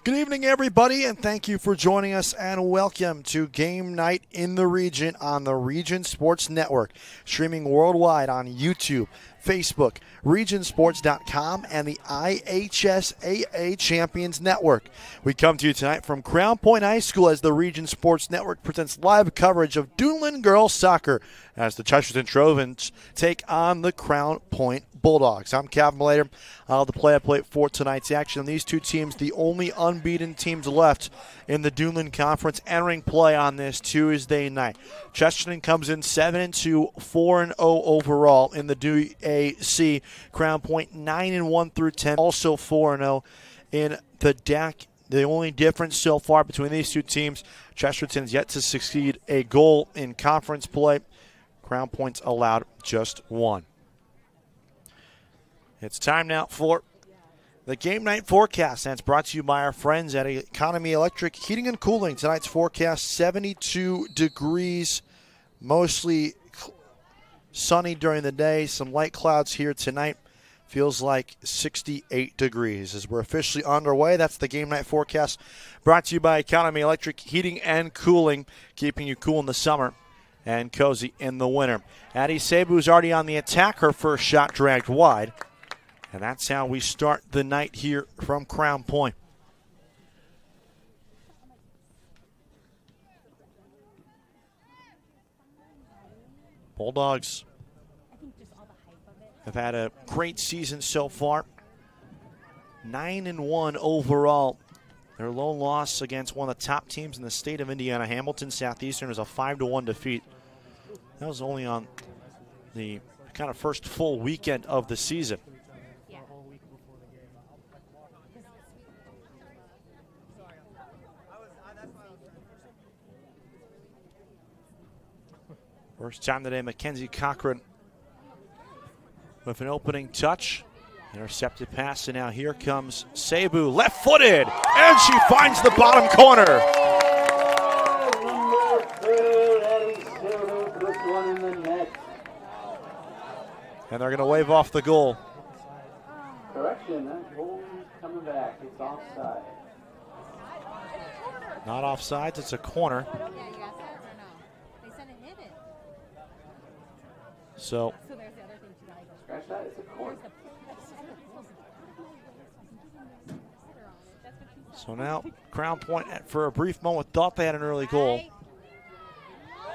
Good evening, everybody, and thank you for joining us, and welcome to Game Night in the Region on the Region Sports Network, streaming worldwide on YouTube, Facebook, regionsports.com, and the IHSAA Champions Network. We come to you tonight from Crown Point High School as the Region Sports Network presents live coverage of Duneland girls soccer as the Chesterton Trojans take on the Crown Point Bulldogs. I'm Calvin Blader. I'll the play-by-play for tonight's action. These two teams, the only unbeaten teams left in the Duneland Conference, entering play on this Tuesday night. Chesterton comes in 7-2, 4-0 overall in the DAC. Crown Point 9-1 through 10, also 4-0 in the DAC. The only difference so far between these two teams, Chesterton's yet to succeed a goal in conference play. Crown Point's allowed just one. It's time now for the game night forecast. That's brought to you by our friends at Economy Electric Heating and Cooling. Tonight's forecast, 72 degrees, mostly sunny during the day. Some light clouds here tonight. Feels like 68 degrees as we're officially underway. That's the game night forecast brought to you by Economy Electric Heating and Cooling, keeping you cool in the summer and cozy in the winter. Addie Sabu's already on the attack. Her first shot dragged wide. And that's how we start the night here from Crown Point. Bulldogs have had a great season so far. 9-1 overall. Their lone loss against one of the top teams in the state of Indiana, Hamilton Southeastern, is a 5-1 defeat. That was only on the kind of first full weekend of the season. First time today, Mackenzie Cochran with an opening touch. Intercepted pass, and now here comes Sabu, left-footed, and she finds the bottom corner. And they're going to wave off the goal. Correction, that goal is coming back. It's offside. Not offsides, it's a corner. So now Crown Point, for a brief moment, thought they had an early goal.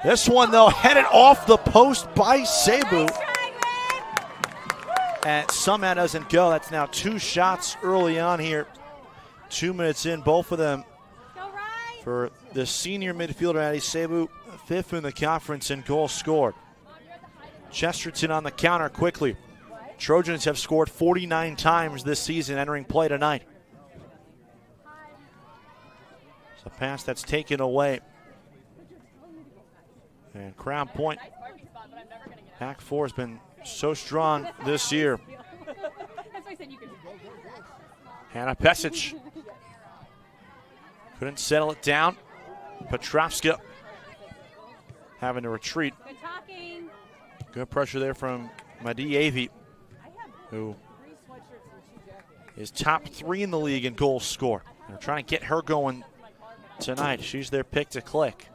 This one, though, headed off the post by Sabu. And somehow doesn't go. That's now two shots early on here. 2 minutes in, both of them for the senior midfielder, Addie Sabu, fifth in the conference in goals scored. Chesterton on the counter quickly. Trojans have scored 49 times this season entering play tonight. It's a pass that's taken away. And Crown Point, Pack 4 has been so strong this year. Hannah Pesic couldn't settle it down. Petrovska having to retreat. Good pressure there from Madi Avi, who is top 3 in the league in goals scored. They're trying to get her going tonight. She's their pick to click.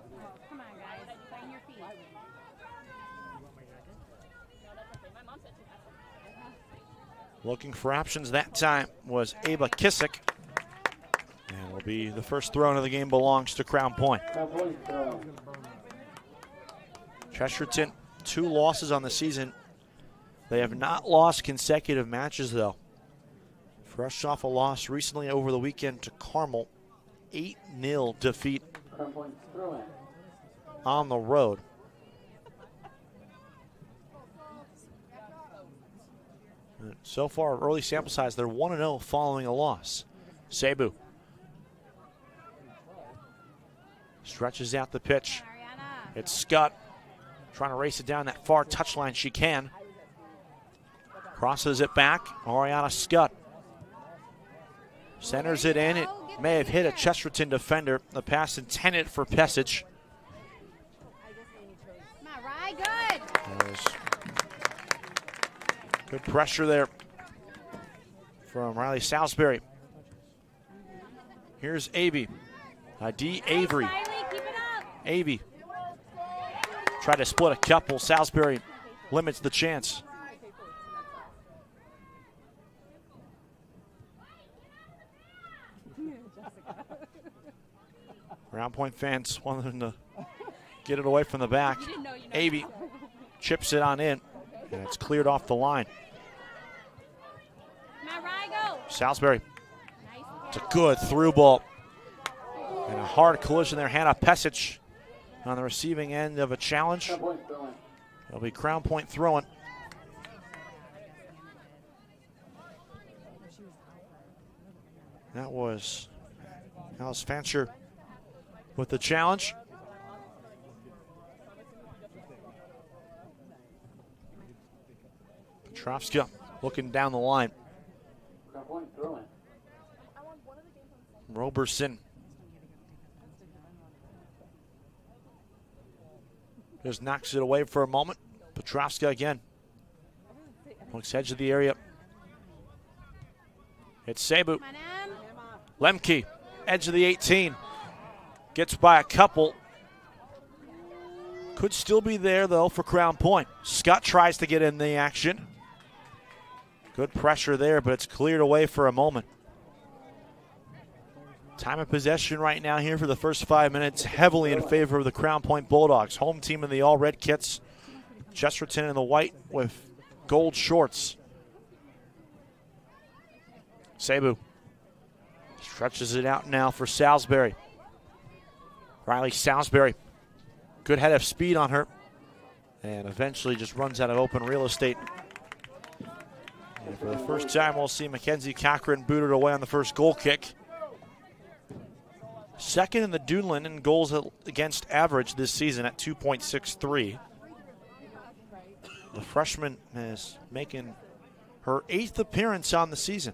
Looking for options that time was Ava Kissick. And will be the first throw of the game belongs to Crown Point. Chesterton, 2 losses on the season. They have not lost consecutive matches, though. Fresh off a loss recently over the weekend to Carmel. 8-0 defeat on the road. So far, early sample size, they're 1-0 following a loss. Sabu stretches out the pitch. It's Scott trying to race it down that far touchline. She can. Crosses it back. Ariana Scott centers it in. It may have hit a Chesterton defender. The pass intended for Pesic. Good pressure there from Riley Salisbury. Here's Avey. D. Avery. Avey. Try to split a couple. Salisbury limits the chance. Round Point fans wanted to get it away from the back. Avey chips it on in, and it's cleared off the line. Salisbury. It's a good through ball. And a hard collision there. Hannah Pesic on the receiving end of a challenge. It'll be Crown Point throwing. That was Alice Fancher with the challenge. Petrovska looking down the line. Roberson just knocks it away for a moment. Petrovska again. Looks edge of the area. It's Sabu. Lemke, edge of the 18. Gets by a couple. Could still be there, though, for Crown Point. Scott tries to get in the action. Good pressure there, but it's cleared away for a moment. Time of possession right now here for the first 5 minutes, heavily in favor of the Crown Point Bulldogs. Home team in the all-red kits. Chesterton in the white with gold shorts. Sabu stretches it out now for Salisbury. Riley Salisbury, good head of speed on her, and eventually just runs out of open real estate. And for the first time, we'll see Mackenzie Cochran booted away on the first goal kick. Second in the Duneland in goals against average this season at 2.63. The freshman is making her 8th appearance on the season.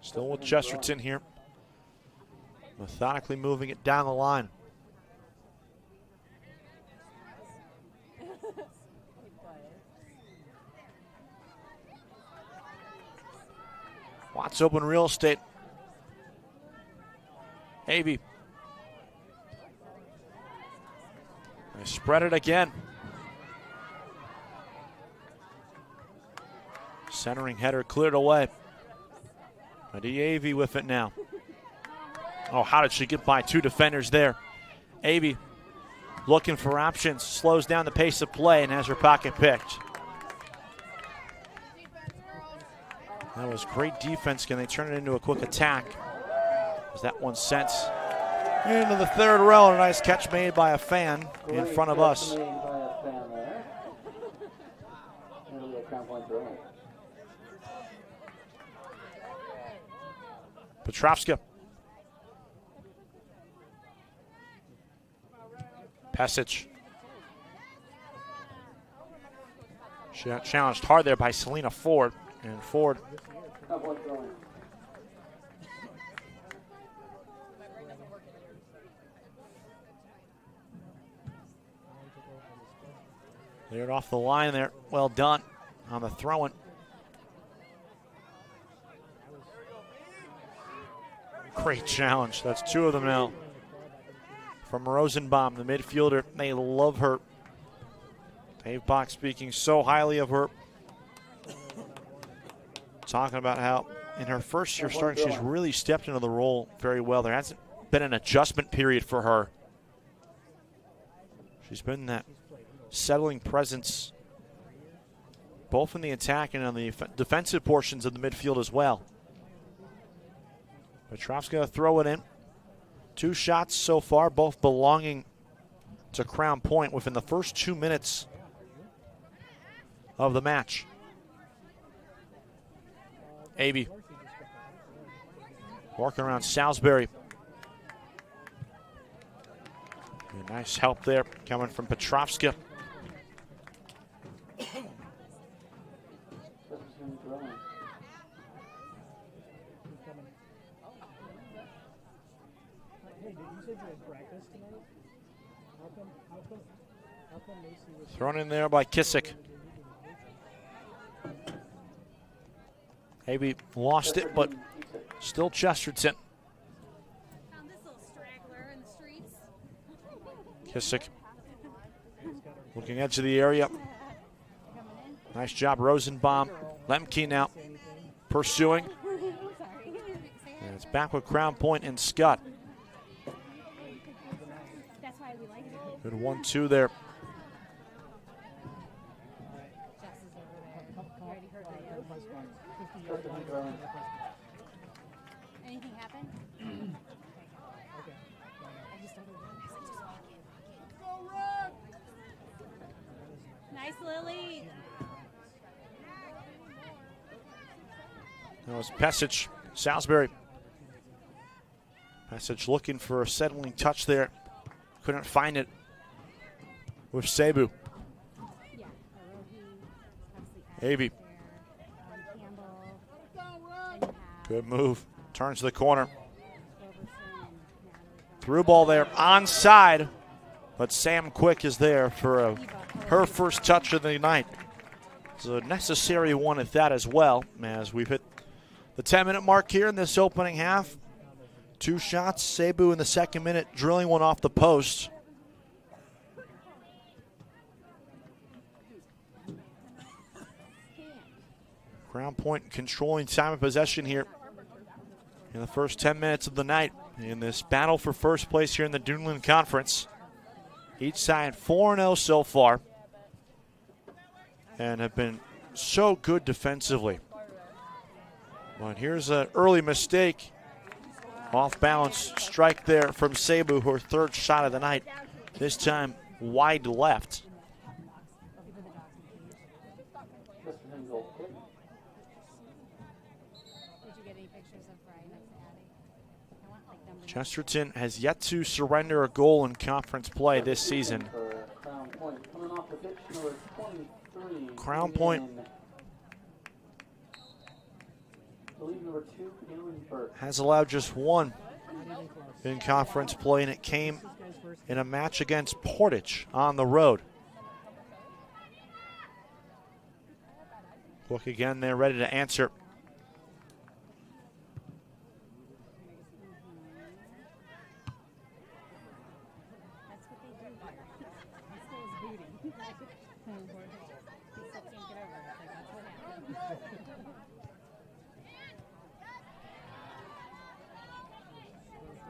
Still with Chesterton here. Methodically moving it down the line. Watts open real estate. Avey. They spread it again. Centering header cleared away. Avey with it now. Oh, how did she get by 2 defenders there? Avey looking for options, slows down the pace of play and has her pocket picked. That was great defense. Can they turn it into a quick attack? As that one sent into the third row. A nice catch made by a fan in front of us. Petrovska. Pesic. She got challenged hard there by Selena Ford. And Ford cleared off the line there. Well done on the throw-in. Great challenge. That's 2 of them now. From Rosenbaum, the midfielder. They love her. Dave Bach speaking so highly of her. Talking about how in her first year starting, she's really stepped into the role very well. There hasn't been an adjustment period for her. She's been that settling presence both in the attack and on the defensive portions of the midfield as well. Petrovska going to throw it in. 2 shots so far, both belonging to Crown Point within the first 2 minutes of the match. Avey working around Salisbury. Nice help there coming from Petrovska. Thrown in there by Kissick. Maybe lost it, but still Chesterton. Found this little straggler in the streets. Kissick looking edge of the area. Nice job, Rosenbaum. Lemke now pursuing. And it's back with Crown Point and Scott. That's why we like it. Good 1-2 there. Jess is over there. You already heard that. Anything happen? Okay. I just don't know. Just walk in. Nice, Lily. That was Pesic, Salisbury. Pesic looking for a settling touch there. Couldn't find it with Cebu. Yeah. Avey. Campbell. Good move. Turns to the corner. Through ball there. Onside. But Sam Quick is there for her first touch of the night. It's a necessary one at that as well, as we've hit the 10-minute mark here in this opening half. 2 shots. Cebu in the second minute, drilling one off the post. Crown Point controlling time of possession here in the first 10 minutes of the night in this battle for first place here in the Duneland Conference. Each side 4-0 so far and have been so good defensively. But here's an early mistake. Off balance strike there from Cebu, her third shot of the night. This time wide left. Chesterton has yet to surrender a goal in conference play this season. Crown Point has allowed just one in conference play, and it came in a match against Portage on the road. Look again, they're ready to answer.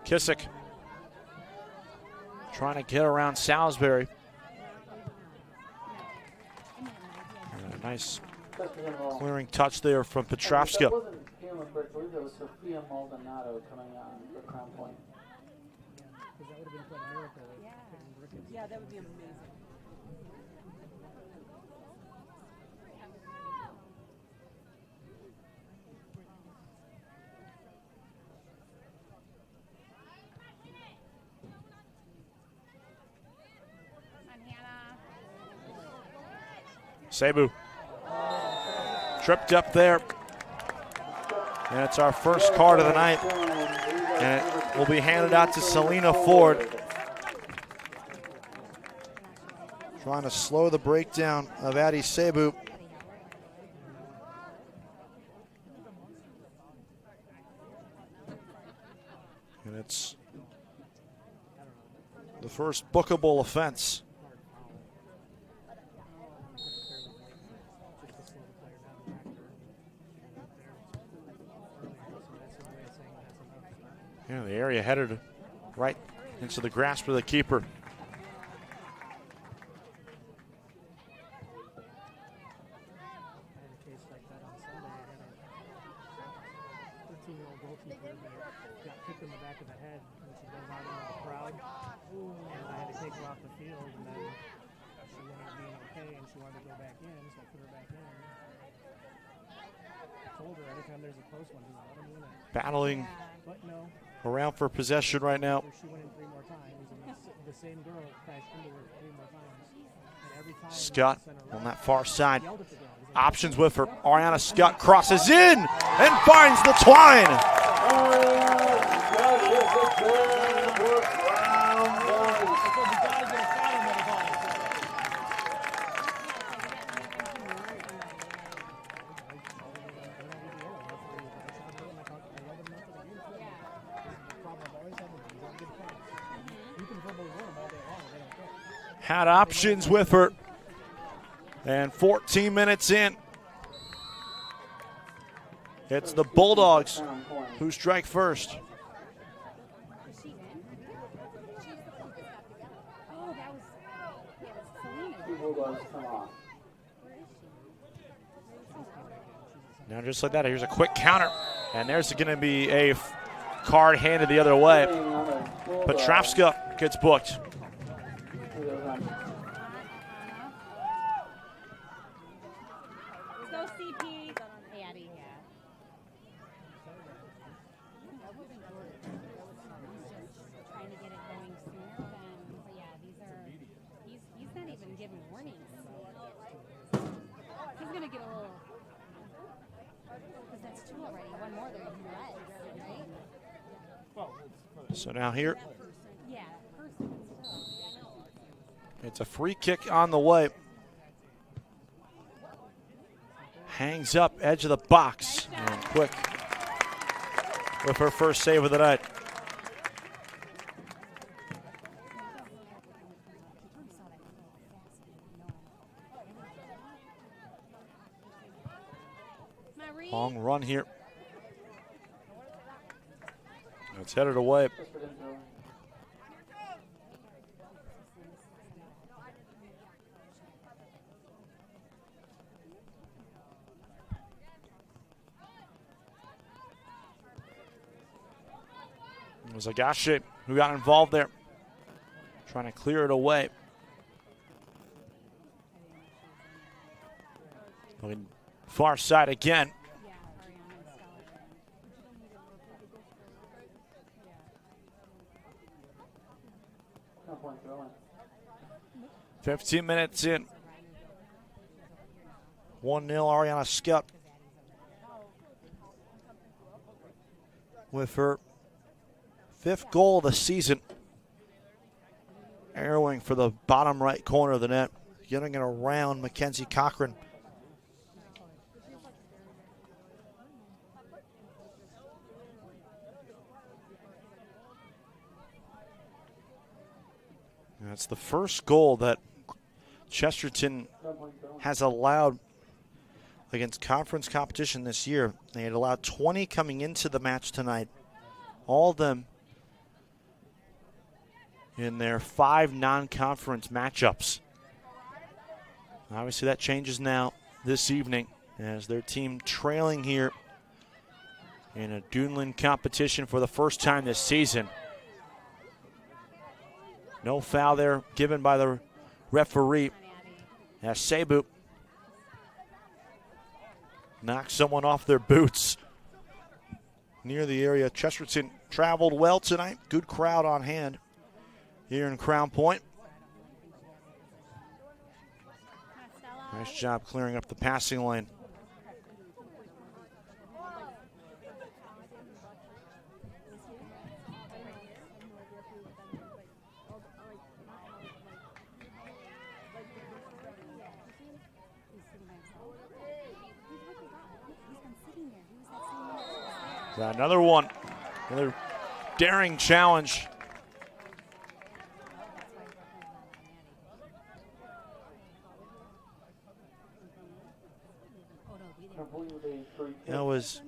Kissick trying to get around Salisbury. And a nice clearing touch there from Petrovska. Yeah, that would be amazing. Cebu tripped up there. And it's our first card of the night. And it will be handed out to Selena Ford. Trying to slow the breakdown of Addie Cebu. And it's the first bookable offense. Yeah, the area headed right into the grasp of the keeper. Battling around for possession right now. Scott on that far side. Options with her. Ariana Scott crosses in and finds the twine. had options with her. And 14 minutes in, it's the Bulldogs who strike first. Now just like that, here's a quick counter. And there's going to be a card handed the other way. Petrovska gets booked. So now here, it's a free kick on the way. Hangs up, edge of the box, and Quick with her first save of the night. Long run here. It's headed away. It was Agache who got involved there, trying to clear it away. Looking far side again. 15 minutes in. 1-0 Ariana Scup with her 5th goal of the season. Arrowing for the bottom right corner of the net. Getting it around Mackenzie Cochran. That's the first goal that Chesterton has allowed against conference competition this year. They had allowed 20 coming into the match tonight. All of them in their 5 non-conference matchups. Obviously that changes now this evening as their team trailing here in a Duneland competition for the first time this season. No foul there given by the referee as Cebu knocks someone off their boots near the area. Chesterton traveled well tonight. Good crowd on hand here in Crown Point. Nice job clearing up the passing lane. Another one, another daring challenge. That was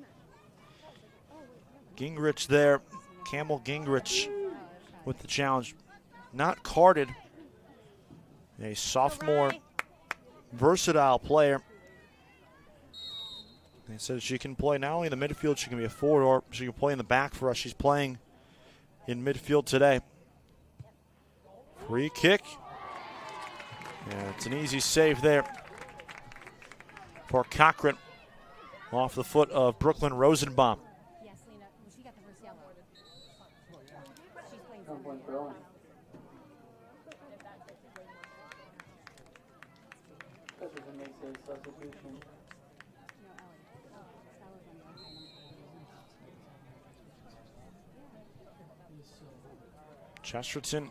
Gingrich there, Campbell Gingrich with the challenge. Not carded, a sophomore versatile player. They said she can play not only in the midfield, she can be a forward, or she can play in the back for us. She's playing in midfield today. Free kick. Yeah, it's an easy save there for Cochran off the foot of Brooklyn Rosenbaum. Yes, Lena. She got the first yellow. She's playing substitution. Chesterton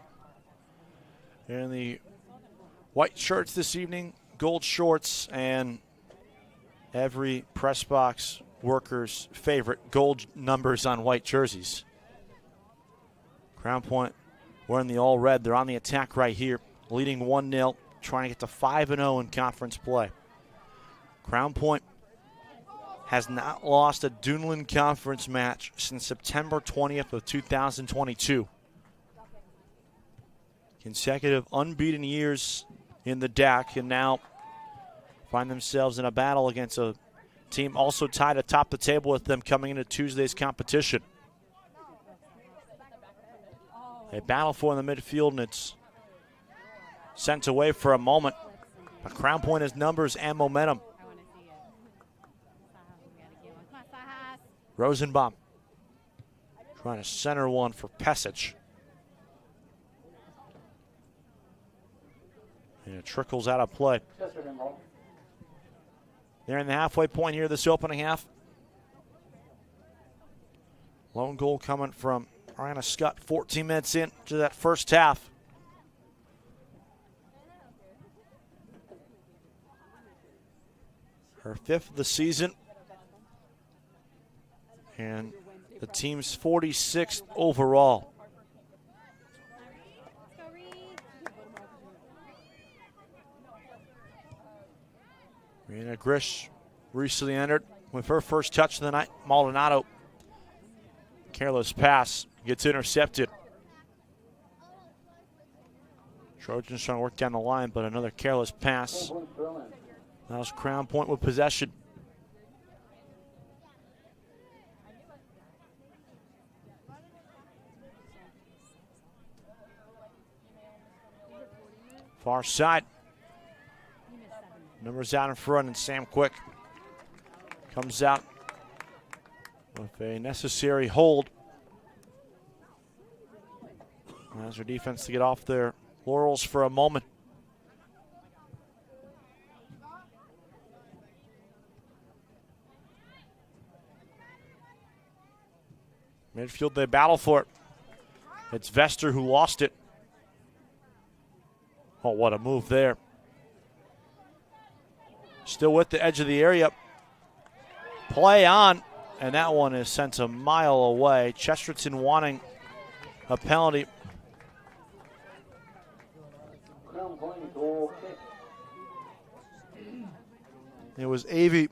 in the white shirts this evening, gold shorts, and every press box worker's favorite, gold numbers on white jerseys. Crown Point wearing the all red. They're on the attack right here. leading 1-0, trying to get to 5-0 in conference play. Crown Point has not lost a Duneland Conference match since September 20th of 2022. Consecutive unbeaten years in the DAC, and now find themselves in a battle against a team also tied atop the table with them coming into Tuesday's competition. A battle for in the midfield, and it's sent away for a moment. But Crown Point has numbers and momentum. Rosenbaum trying to center one for Pesic. And it trickles out of play. They're in the halfway point here this opening half. Lone goal coming from Ariana Scott 14 minutes into that first half. Her 5th of the season. And the team's 46th overall. Rena Grish recently entered with her first touch of the night. Maldonado, careless pass, gets intercepted. Trojans trying to work down the line, but another careless pass. That was Crown Point with possession. Far side. Numbers out in front, and Sam Quick comes out with a necessary hold. Allows her defense to get off their laurels for a moment. Midfield, they battle for it. It's Vester who lost it. Oh, what a move there. Still with the edge of the area. Play on, and that one is sent a mile away. Chesterton wanting a penalty. It was Avey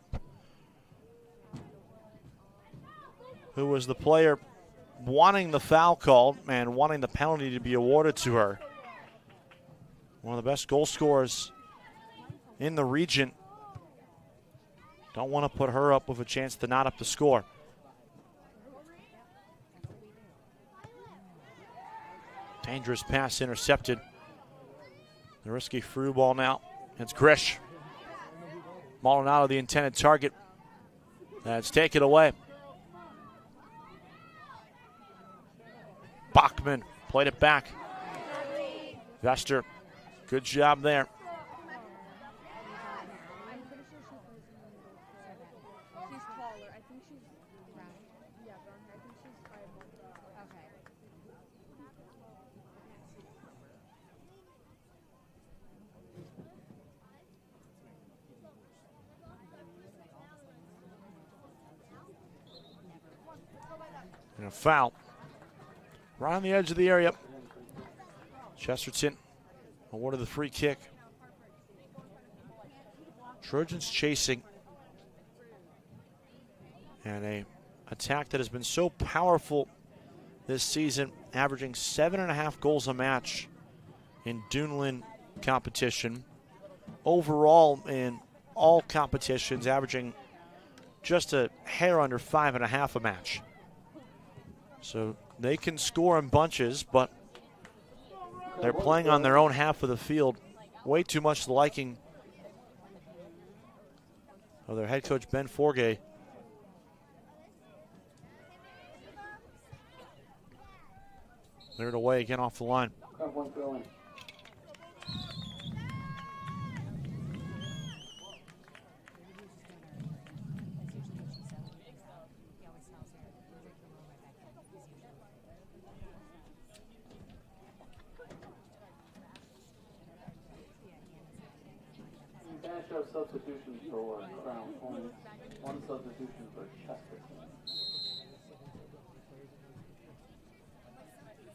who was the player wanting the foul called and wanting the penalty to be awarded to her. One of the best goal scorers in the region. Don't want to put her up with a chance to not up the score. Dangerous pass intercepted. The risky through ball now. It's Grish. Maldonado, the intended target. That's taken away. Bachman played it back. Vester, good job there. And a foul. Right on the edge of the area. Chesterton awarded the free kick. Trojans chasing. And a attack that has been so powerful this season, averaging 7.5 goals a match in Duneland competition. Overall in all competitions, averaging just a hair under 5.5 a match. So they can score in bunches, but they're playing on their own half of the field. Way too much to the liking of their head coach, Ben Forgay. Cleared away again off the line. Substitutions for Crown Point, one substitution for Chesterton.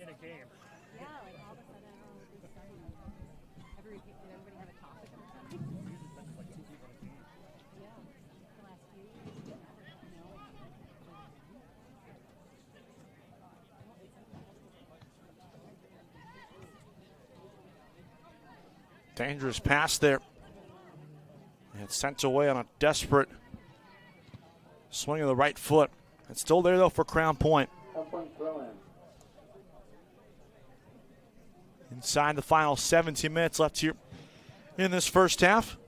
In a game. Yeah, like all of a sudden, Did everybody have a topic or something? Yeah. The last few years. Dangerous pass there. And sent away on a desperate swing of the right foot. It's still there, though, for Crown Point. Crown Point throw in. Inside the final 17 minutes left here in this first half.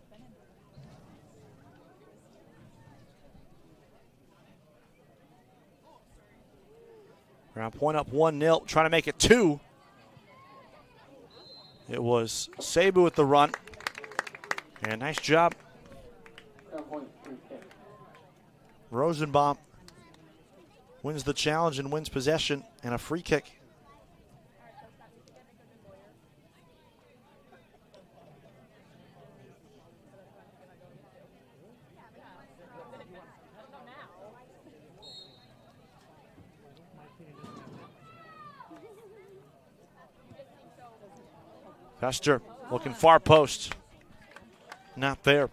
Crown Point up 1-0, trying to make it 2. It was Cebu with the run. And nice job. Crown Point free kick. Rosenbaum wins the challenge and wins possession and a free kick. Fester looking far post. Not there.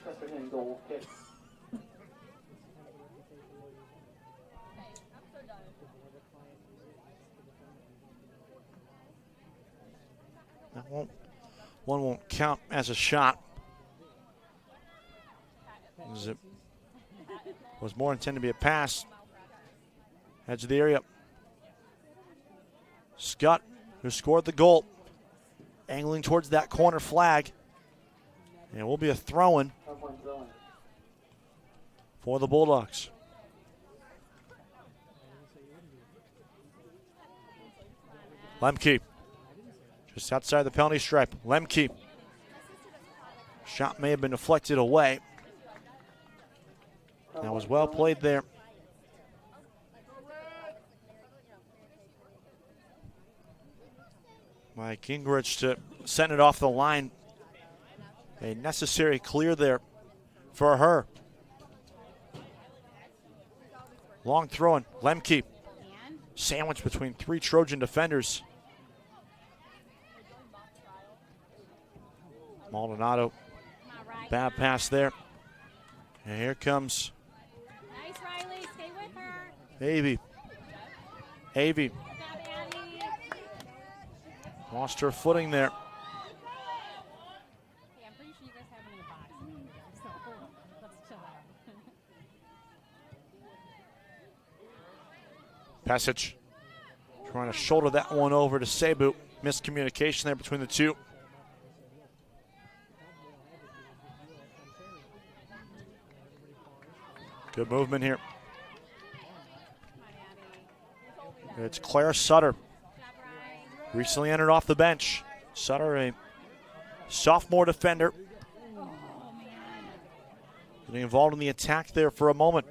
Chesterton goal kick. That one won't count as a shot. As it was more intended to be a pass. Edge of the area. Scott, who scored the goal, angling towards that corner flag. And it will be a throw-in Crown Point throw in. for the Bulldogs. Lemke, just outside the penalty stripe. Lemke. Shot may have been deflected away. That was well played there. By Gingrich to send it off the line. A necessary clear there for her. Long throw in. Lemke. Sandwiched between 3 Trojan defenders. Maldonado. Bad pass there. And here comes Nice, Riley. Stay with her. Avey. Avey Good job, Abby. lost her footing there. Okay, I'm pretty sure you guys have it in the box. So let's chill out. Passage trying to shoulder that one over to Cebu. Miscommunication there between the two. Good movement here. It's Claire Sutter. Recently entered off the bench. Sutter, a sophomore defender. Getting involved in the attack there for a moment.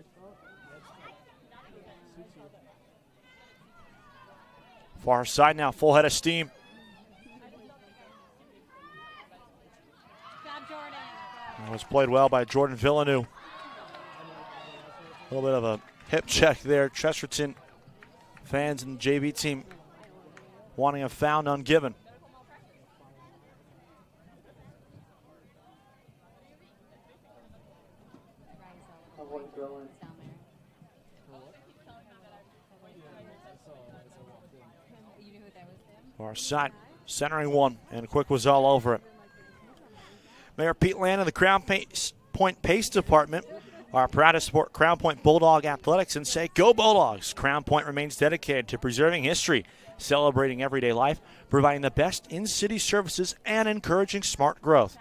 Far side now, full head of steam. Good job, Jordan. That was played well by Jordan Villeneuve. A little bit of a hip check there. Chesterton fans and JV team wanting a foul, none given. Crown Point throw in. Down there. You knew who that was, Tim? Far side, centering one, and Quick was all over it. Mayor Pete Land of the Crown Point Pace Department are proud to support Crown Point Bulldog Athletics and say, go Bulldogs! Crown Point remains dedicated to preserving history, celebrating everyday life, providing the best in-city services, and encouraging smart growth.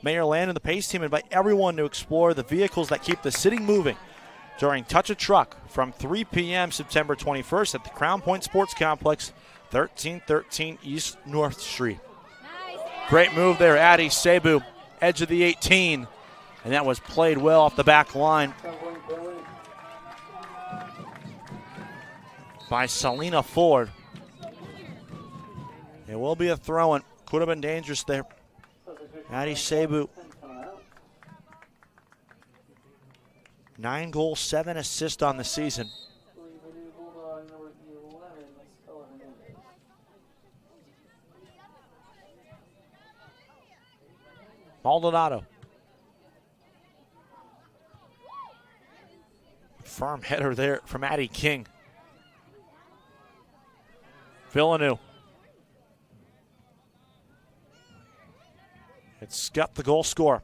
Mayor Land and the Pace team invite everyone to explore the vehicles that keep the city moving during Touch a Truck from 3 p.m. September 21st at the Crown Point Sports Complex, 1313 East North Street. Nice. Great move there, Addie Cebu, edge of the 18. And that was played well off the back line Crown Point throw in. by Selena Ford. It will be a throw-in. Could have been dangerous there. Addie Cebu, Coming out. 9 goals, 7 assists on the season. Bulldog number 11, Sullivan. Maldonado. Firm header there from Addie King. Villeneuve. It's Scott, the goal scorer.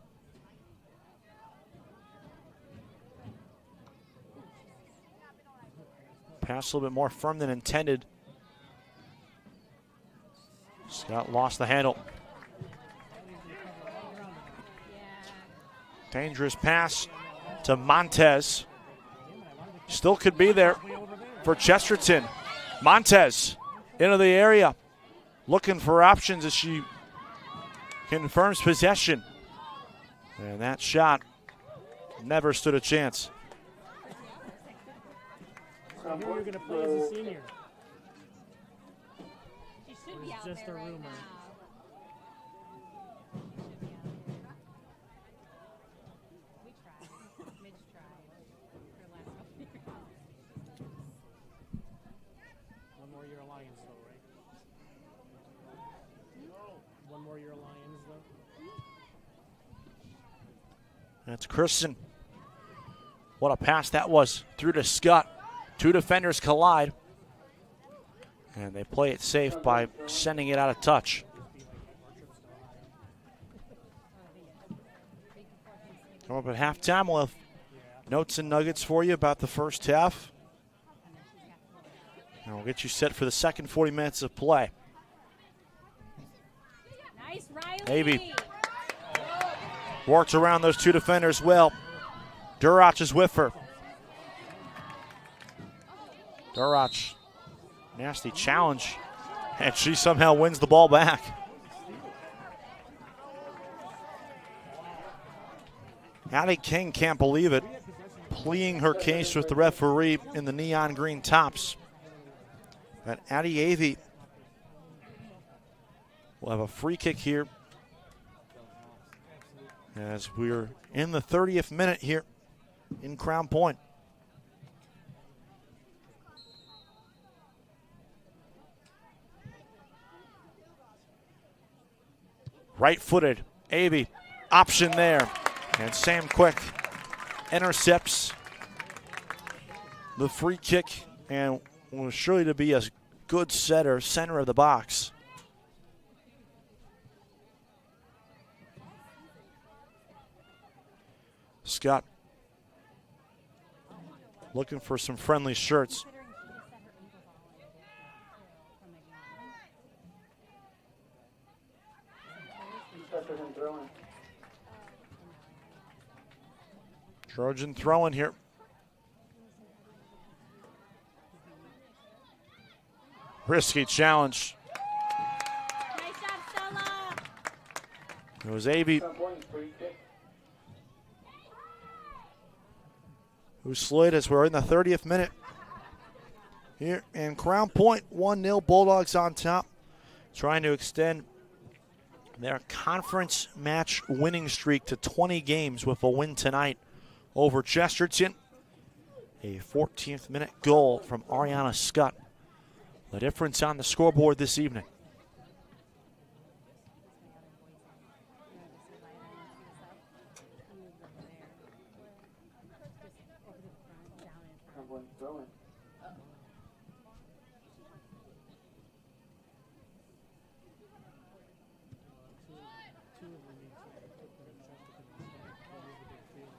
Pass a little bit more firm than intended. Scott lost the handle. Dangerous pass to Montez. Still could be there for Chesterton. Montez into the area, looking for options as she confirms possession. And that shot never stood a chance. So who are you going to play as a senior? She should be It's out just there a right rumor. now. Should be out there. We tried. Midge tried for last couple years. One more year of Lions, though, right? One more year of Lions, though. That's Christensen. What a pass that was. Through to Scott. Two defenders collide. And they play it safe by sending it out of touch. Come up at halftime. We'll have notes and nuggets for you about the first half. And we'll get you set for the second 40 minutes of play. Nice, Riley. Avey works around those two defenders well. Durach is with her. Durach, nasty challenge, and she somehow wins the ball back. Addie King can't believe it, pleading her case with the referee in the neon green tops. But Addie Avey will have a free kick here as we're in the 30th minute here in Crown Point. Right-footed, Avey, option there. And Sam Quick intercepts the free kick and will surely to be a good setter, center of the box. Scott looking for some friendly shirts. Chesterton throwing. Trojan throwing here. Risky challenge. Nice job, Stella. It was Avey Some point, free kick. who slid as we're in the 30th minute. Here in Crown Point, 1-0 Bulldogs on top, trying to extend their conference match winning streak to 20 games with a win tonight over Chesterton. A 14th minute goal from Ariana Scott. The difference on the scoreboard this evening. Some point, throwing. Two of them need to took the Chesterton and the big field.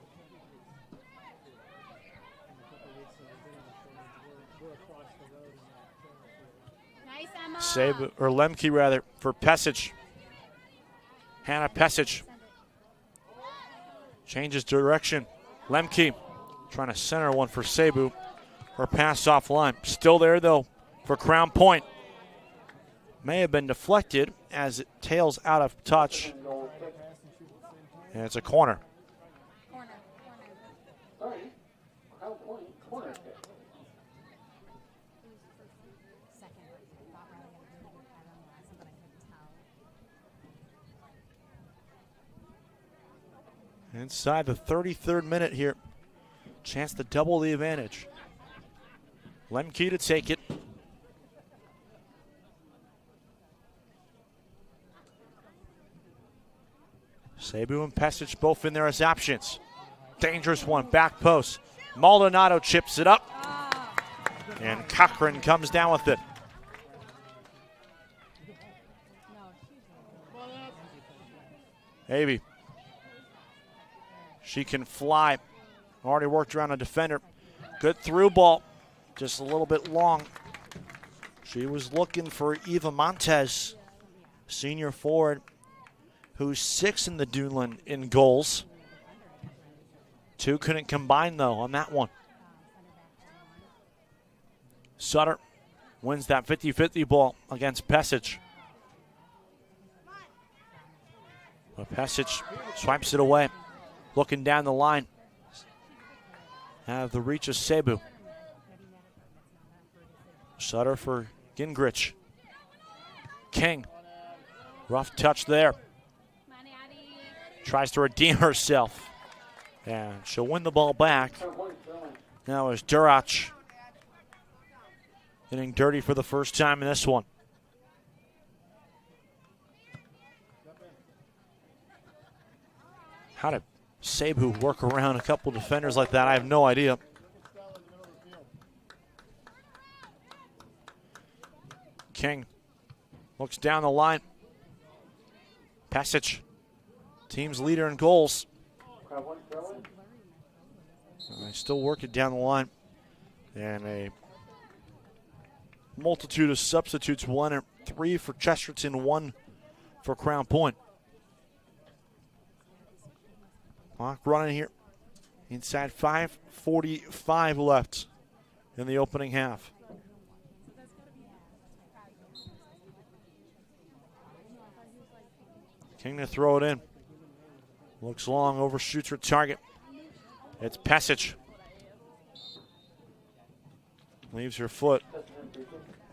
And a couple weeks ago, they've been on the shoulders. We're across the road in that corner field. Nice, Emma. Save, or Lemke rather, for Pesic. Hannah Pesic changes direction. Lemke trying to center one for Cebu. Her pass offline. Still there though for Crown Point. May have been deflected as it tails out of touch. Goal kick. And it's a corner. Corner. Sorry. Crown Point, corner kick. Second. I thought Riley had a really good head on the last one, but I couldn't tell. Inside the 33rd minute here. Chance to double the advantage. Lemke to take it. Cebu and Pesic both in there as options. Dangerous one, back post. Maldonado chips it up. And Cochran comes down with it. Avey. She can fly. Already worked around a defender. Good through ball. Just a little bit long. She was looking for Eva Montez, senior forward, who's 6th in the Duneland in goals. 2 couldn't combine, though, on that one. Sutter wins that 50-50 ball against Pesic. But Pesic swipes it away, looking down the line. Out of the reach of Cebu. Sutter for Gingrich. King. Rough touch there. Tries to redeem herself. And she'll win the ball back. Now is Durach getting dirty for the first time in this one. How did Cebu work around a couple defenders like that? I have no idea. King looks down the line. Pesic, team's leader in goals. They still work it down the line. And a multitude of substitutes, 1 or 3 for Chesterton, 1 for Crown Point. Clock running here. Inside 5:45 left in the opening half. King to throw it in. Looks long, overshoots her target. It's Pesic. Leaves her foot.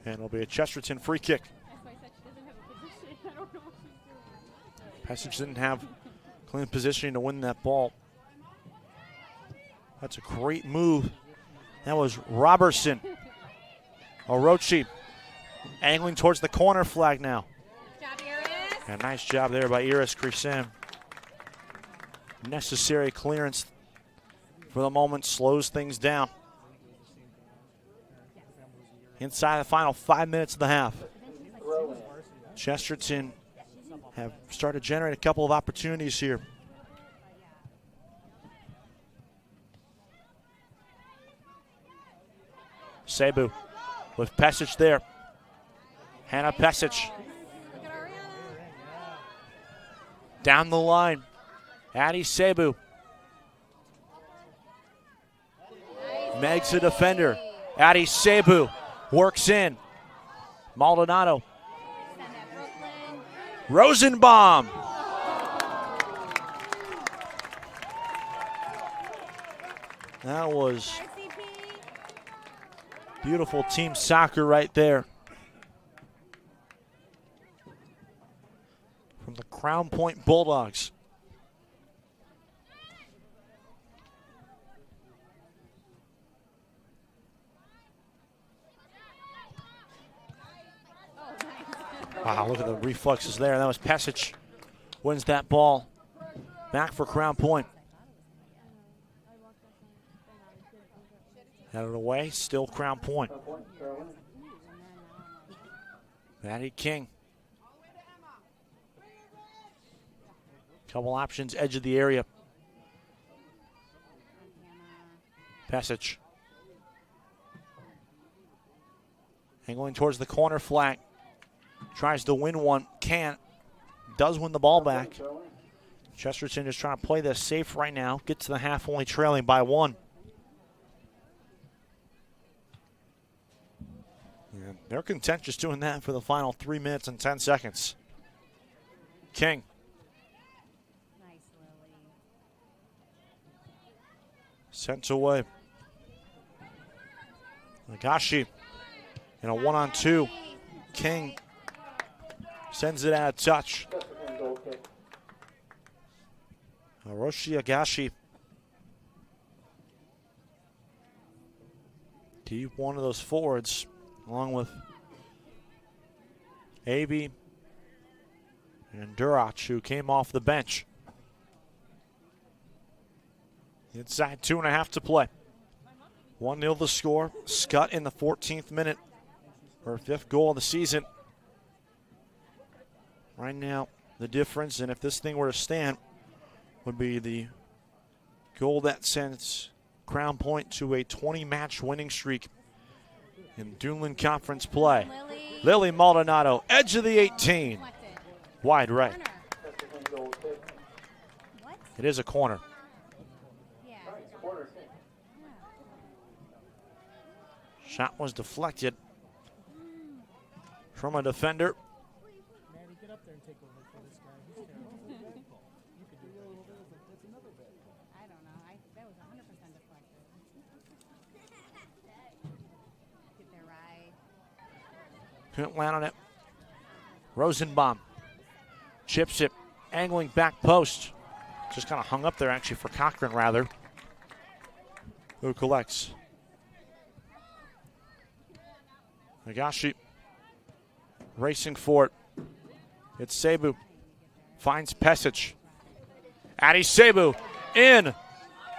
And it'll be a Chesterton free kick. Pesic didn't have clean positioning to win that ball. That's a great move. That was Robertson. Orochi angling towards the corner flag now. And nice job there by Iris Crisem. Necessary clearance for the moment, slows things down. Inside the final 5 minutes of the half. Chesterton have started to generate a couple of opportunities here. Cebu with Pesic there. Hannah Pesic. Down the line. Addie Cebu. Meg's a defender. Addie Cebu works in. Maldonado. Rosenbaum. That was beautiful team soccer right there. From the Crown Point Bulldogs. Wow, look at the reflexes there. That was Pesic. Wins that ball. Back for Crown Point. Headed away, still Crown Point. Maddie King. Couple options, edge of the area. Pesic. Angling towards the corner flag. Tries to win one, can't. Does win the ball back. Chesterton just trying to play this safe right now. Get to the half, only trailing by 1. And they're content just doing that for the final 3 minutes and 10 seconds. King. Sent away. Nagashi in a 1-on-2. King sends it out of touch. Hiroshi Agashi. Deep one of those forwards, along with Avey and Durach, who came off the bench. Inside 2.5 to play. 1-0 the score. Scott in the 14th minute. Her 5th goal of the season. Right now, the difference, and if this thing were to stand, would be the goal that sends Crown Point to a 20-match winning streak in Duneland Conference play. Lily Maldonado, edge of the 18. Wide right. It is a corner. Shot was deflected from a defender. Maddie, get up there and take over for this guy. He's terrible. You could do that. I don't know. That was 100% deflected. Get there right. Couldn't land on it. Rosenbaum chips it, angling back post. Just kind of hung up there actually for Cochran rather, who collects. Nagashi racing for it. It's Cebu. Finds Pesic. Addie Cebu in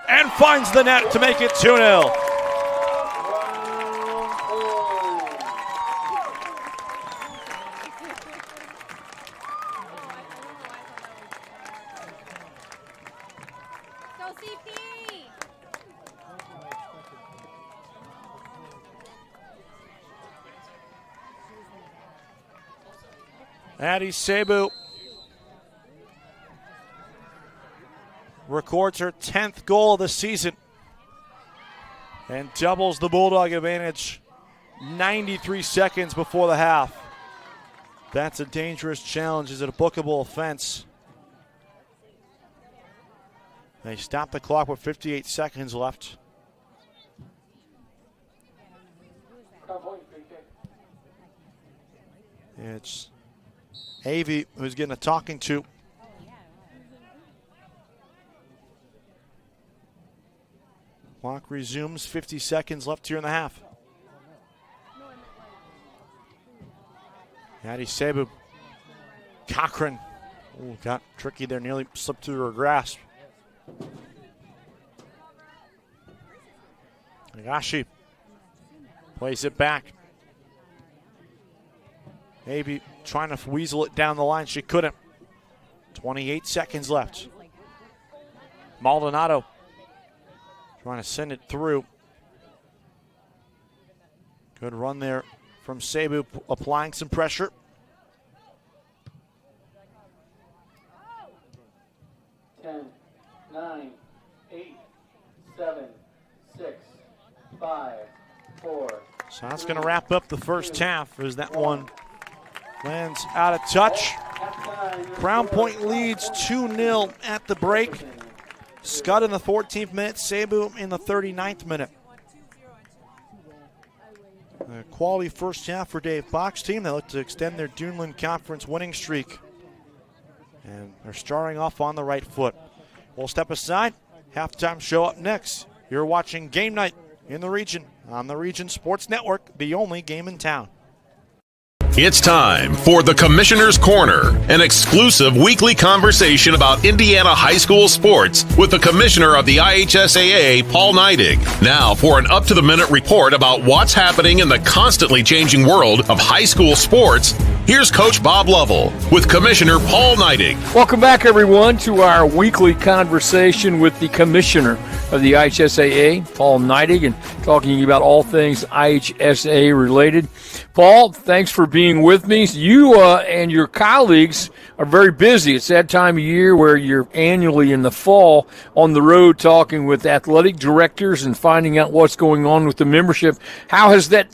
and finds the net to make it 2-0. Go CP! Addie Cebu records her 10th goal of the season and doubles the Bulldog advantage 93 seconds before the half. That's a dangerous challenge. Is it a bookable offense? They stop the clock with 58 seconds left. It's Avey who's getting a talking to. Clock resumes, 50 seconds left here in the half. Addie Cebu. Cochran. Ooh, got tricky there, nearly slipped through her grasp. Nagashi plays it back. Maybe trying to weasel it down the line. She couldn't. 28 seconds left. Maldonado trying to send it through. Good run there from Cebu, applying some pressure. Ten, 9, 8, 7, 6, 5, 4. So that's going to wrap up the first half as that one lands out of touch. Crown Point leads 2-0 at the break. Scott in the 14th minute, Cebu in the 39th minute. A quality first half for Dave Bach's team. They look to extend their Duneland Conference winning streak. And they're starting off on the right foot. We'll step aside. Halftime show up next. You're watching Game Night in the Region on the Region Sports Network, the only game in town. It's time for the Commissioner's Corner, an exclusive weekly conversation about Indiana high school sports with the Commissioner of the IHSAA, Paul Neidig. Now for an up-to-the-minute report about what's happening in the constantly changing world of high school sports, here's Coach Bob Lovell with Commissioner Paul Neidig. Welcome back, everyone, to our weekly conversation with the Commissioner of the IHSAA, Paul Neidig, and talking about all things IHSAA related. Paul, thanks for being with me. You and your colleagues are very busy. It's that time of year where you're annually in the fall on the road talking with athletic directors and finding out what's going on with the membership. How has that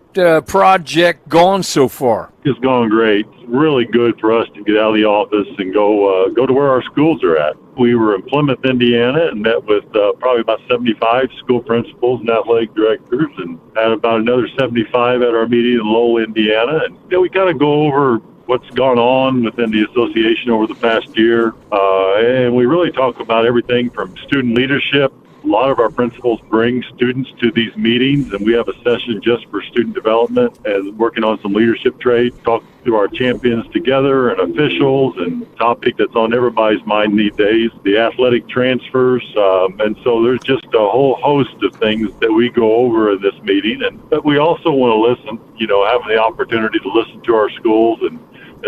project gone so far? It's gone great. It's really good for us to get out of the office and go to where our schools are at. We were in Plymouth, Indiana, and met with probably about 75 school principals and athletic directors, and had about another 75 at our meeting in Lowell, Indiana. And we kind of go over what's gone on within the association over the past year, and we really talk about everything from student leadership. A lot of our principals bring students to these meetings, and we have a session just for student development and working on some leadership traits, talk to our champions together and officials, and topic that's on everybody's mind these days, the athletic transfers. And so there's just a whole host of things that we go over in this meeting. But we also want to listen, having the opportunity to listen to our schools and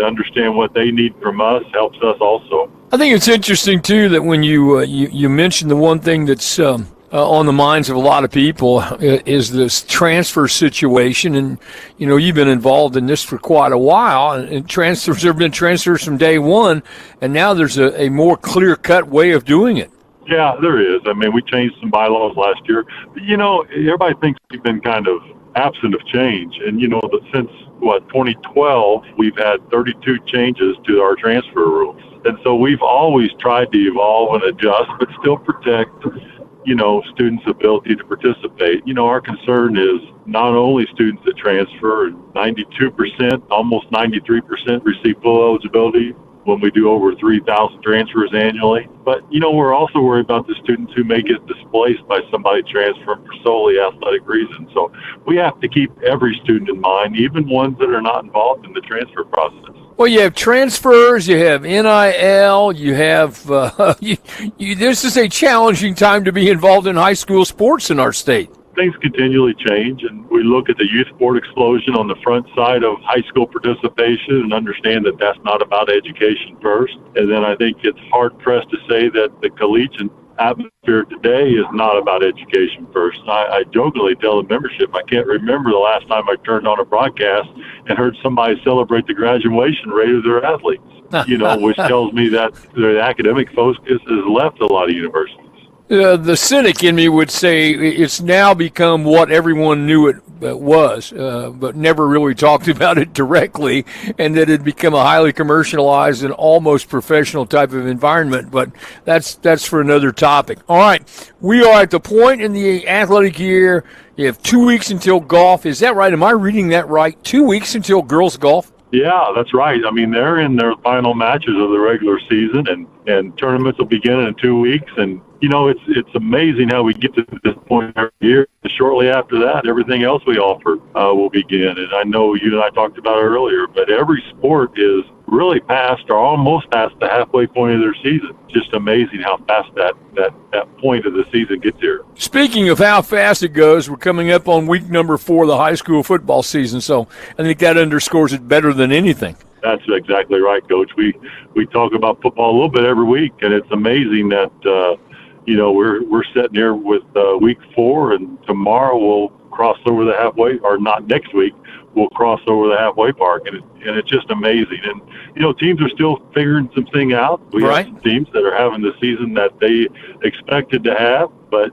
understand what they need from us helps us also. I think it's interesting, too, that when you mentioned the one thing that's on the minds of a lot of people is this transfer situation. And, you've been involved in this for quite a while. And transfers, there have been transfers from day one, and now there's a more clear-cut way of doing it. Yeah, there is. I mean, we changed some bylaws last year. But, everybody thinks we've been kind of absent of change. And, but since, 2012, we've had 32 changes to our transfer rules. And so we've always tried to evolve and adjust, but still protect, students' ability to participate. Our concern is not only students that transfer, 92%, almost 93% receive full eligibility when we do over 3,000 transfers annually. But, we're also worried about the students who may get displaced by somebody transferring for solely athletic reasons. So we have to keep every student in mind, even ones that are not involved in the transfer process. Well, you have transfers, you have NIL, you have this is a challenging time to be involved in high school sports in our state. Things continually change, and we look at the youth sport explosion on the front side of high school participation and understand that that's not about education first. And then I think it's hard-pressed to say that the collegiate atmosphere today is not about education first. I jokingly tell the membership, I can't remember the last time I turned on a broadcast and heard somebody celebrate the graduation rate of their athletes, which tells me that the academic focus has left a lot of universities. The cynic in me would say it's now become what everyone knew it was, but never really talked about it directly, and that it had become a highly commercialized and almost professional type of environment. But that's for another topic. All right, we are at the point in the athletic year. You have 2 weeks until golf. Is that right? Am I reading that right? 2 weeks until girls golf? Yeah, that's right. I mean, they're in their final matches of the regular season, and tournaments will begin in 2 weeks. And, it's amazing how we get to this point every year. Shortly after that, everything else we offer will begin. And I know you and I talked about it earlier, but every sport is really past or almost past the halfway point of their season. Just amazing how fast that point of the season gets here. Speaking of how fast it goes, we're coming up on week number 4 of the high school football season, so I think that underscores it better than anything. That's exactly right, Coach. We talk about football a little bit every week, and it's amazing that we're sitting here with week 4, and tomorrow we'll cross over the halfway, or not next week, we'll cross over the halfway mark, and it's just amazing. And teams are still figuring some thing out. We have some teams that are having the season that they expected to have, but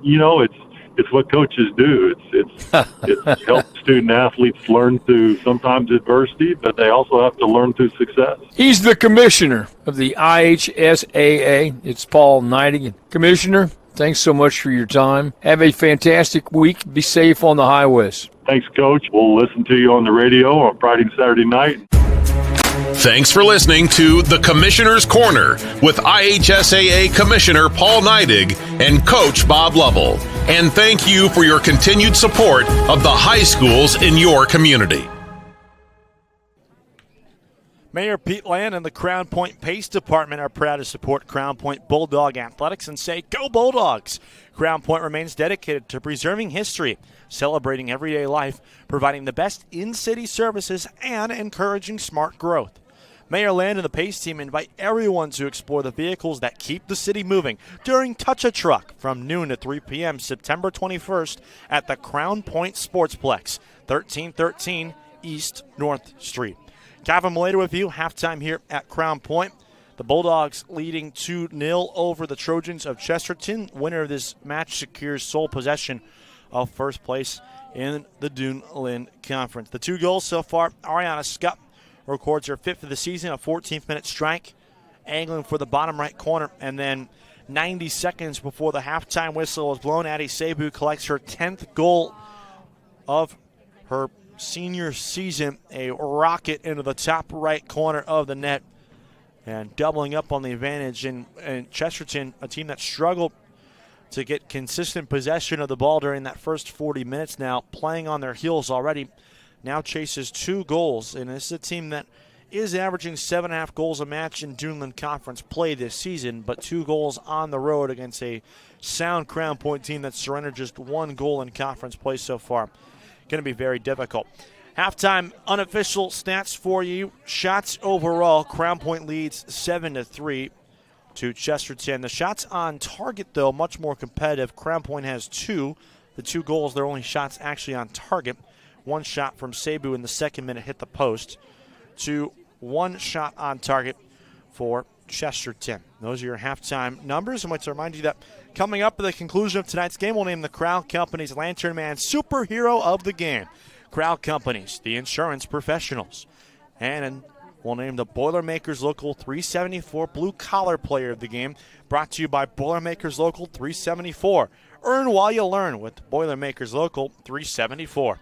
it's what coaches do. It's help student athletes learn through sometimes adversity, but they also have to learn through success. He's the commissioner of the IHSAA. It's Paul Neidig. Commissioner, thanks so much for your time. Have a fantastic week. Be safe on the highways. Thanks, Coach. We'll listen to you on the radio on Friday and Saturday night. Thanks for listening to The Commissioner's Corner with IHSAA Commissioner Paul Neidig and Coach Bob Lovell. And thank you for your continued support of the high schools in your community. Mayor Pete Land and the Crown Point Pace Department are proud to support Crown Point Bulldog Athletics and say, Go Bulldogs! Crown Point remains dedicated to preserving history, celebrating everyday life, providing the best in-city services, and encouraging smart growth. Mayor Land and the Pace team invite everyone to explore the vehicles that keep the city moving during Touch a Truck from noon to 3 p.m. September 21st at the Crown Point Sportsplex, 1313 East North Street. Kevin Malater with you, halftime here at Crown Point. The Bulldogs leading 2-0 over the Trojans of Chesterton. Winner of this match secures sole possession of first place in the Duneland Conference. The 2 goals so far, Ariana Scupp records her 5th of the season, a 14th-minute strike, angling for the bottom right corner. And then 90 seconds before the halftime whistle is blown, Addie Sabu collects her 10th goal of her senior season, a rocket into the top right corner of the net and doubling up on the advantage. And Chesterton, a team that struggled to get consistent possession of the ball during that first 40 minutes now, playing on their heels already. Now chases 2 goals, and this is a team that is averaging 7.5 goals a match in Duneland Conference play this season, but 2 goals on the road against a sound Crown Point team that's surrendered just 1 goal in conference play so far. Going to be very difficult. Halftime unofficial stats for you. Shots overall, Crown Point leads 7-3 to Chesterton. The shots on target, though, much more competitive. Crown Point has 2. The 2 goals, their only shots actually on target. 1 shot from Cebu in the second minute hit the post. To 1 shot on target for Chesterton. Those are your halftime numbers. I want to remind you that coming up at the conclusion of tonight's game, we'll name the Crown Companies Lantern Man superhero of the game. Crown Companies, the insurance professionals. And we'll name the Boilermakers Local 374 blue collar player of the game. Brought to you by Boilermakers Local 374. Earn while you learn with Boilermakers Local 374.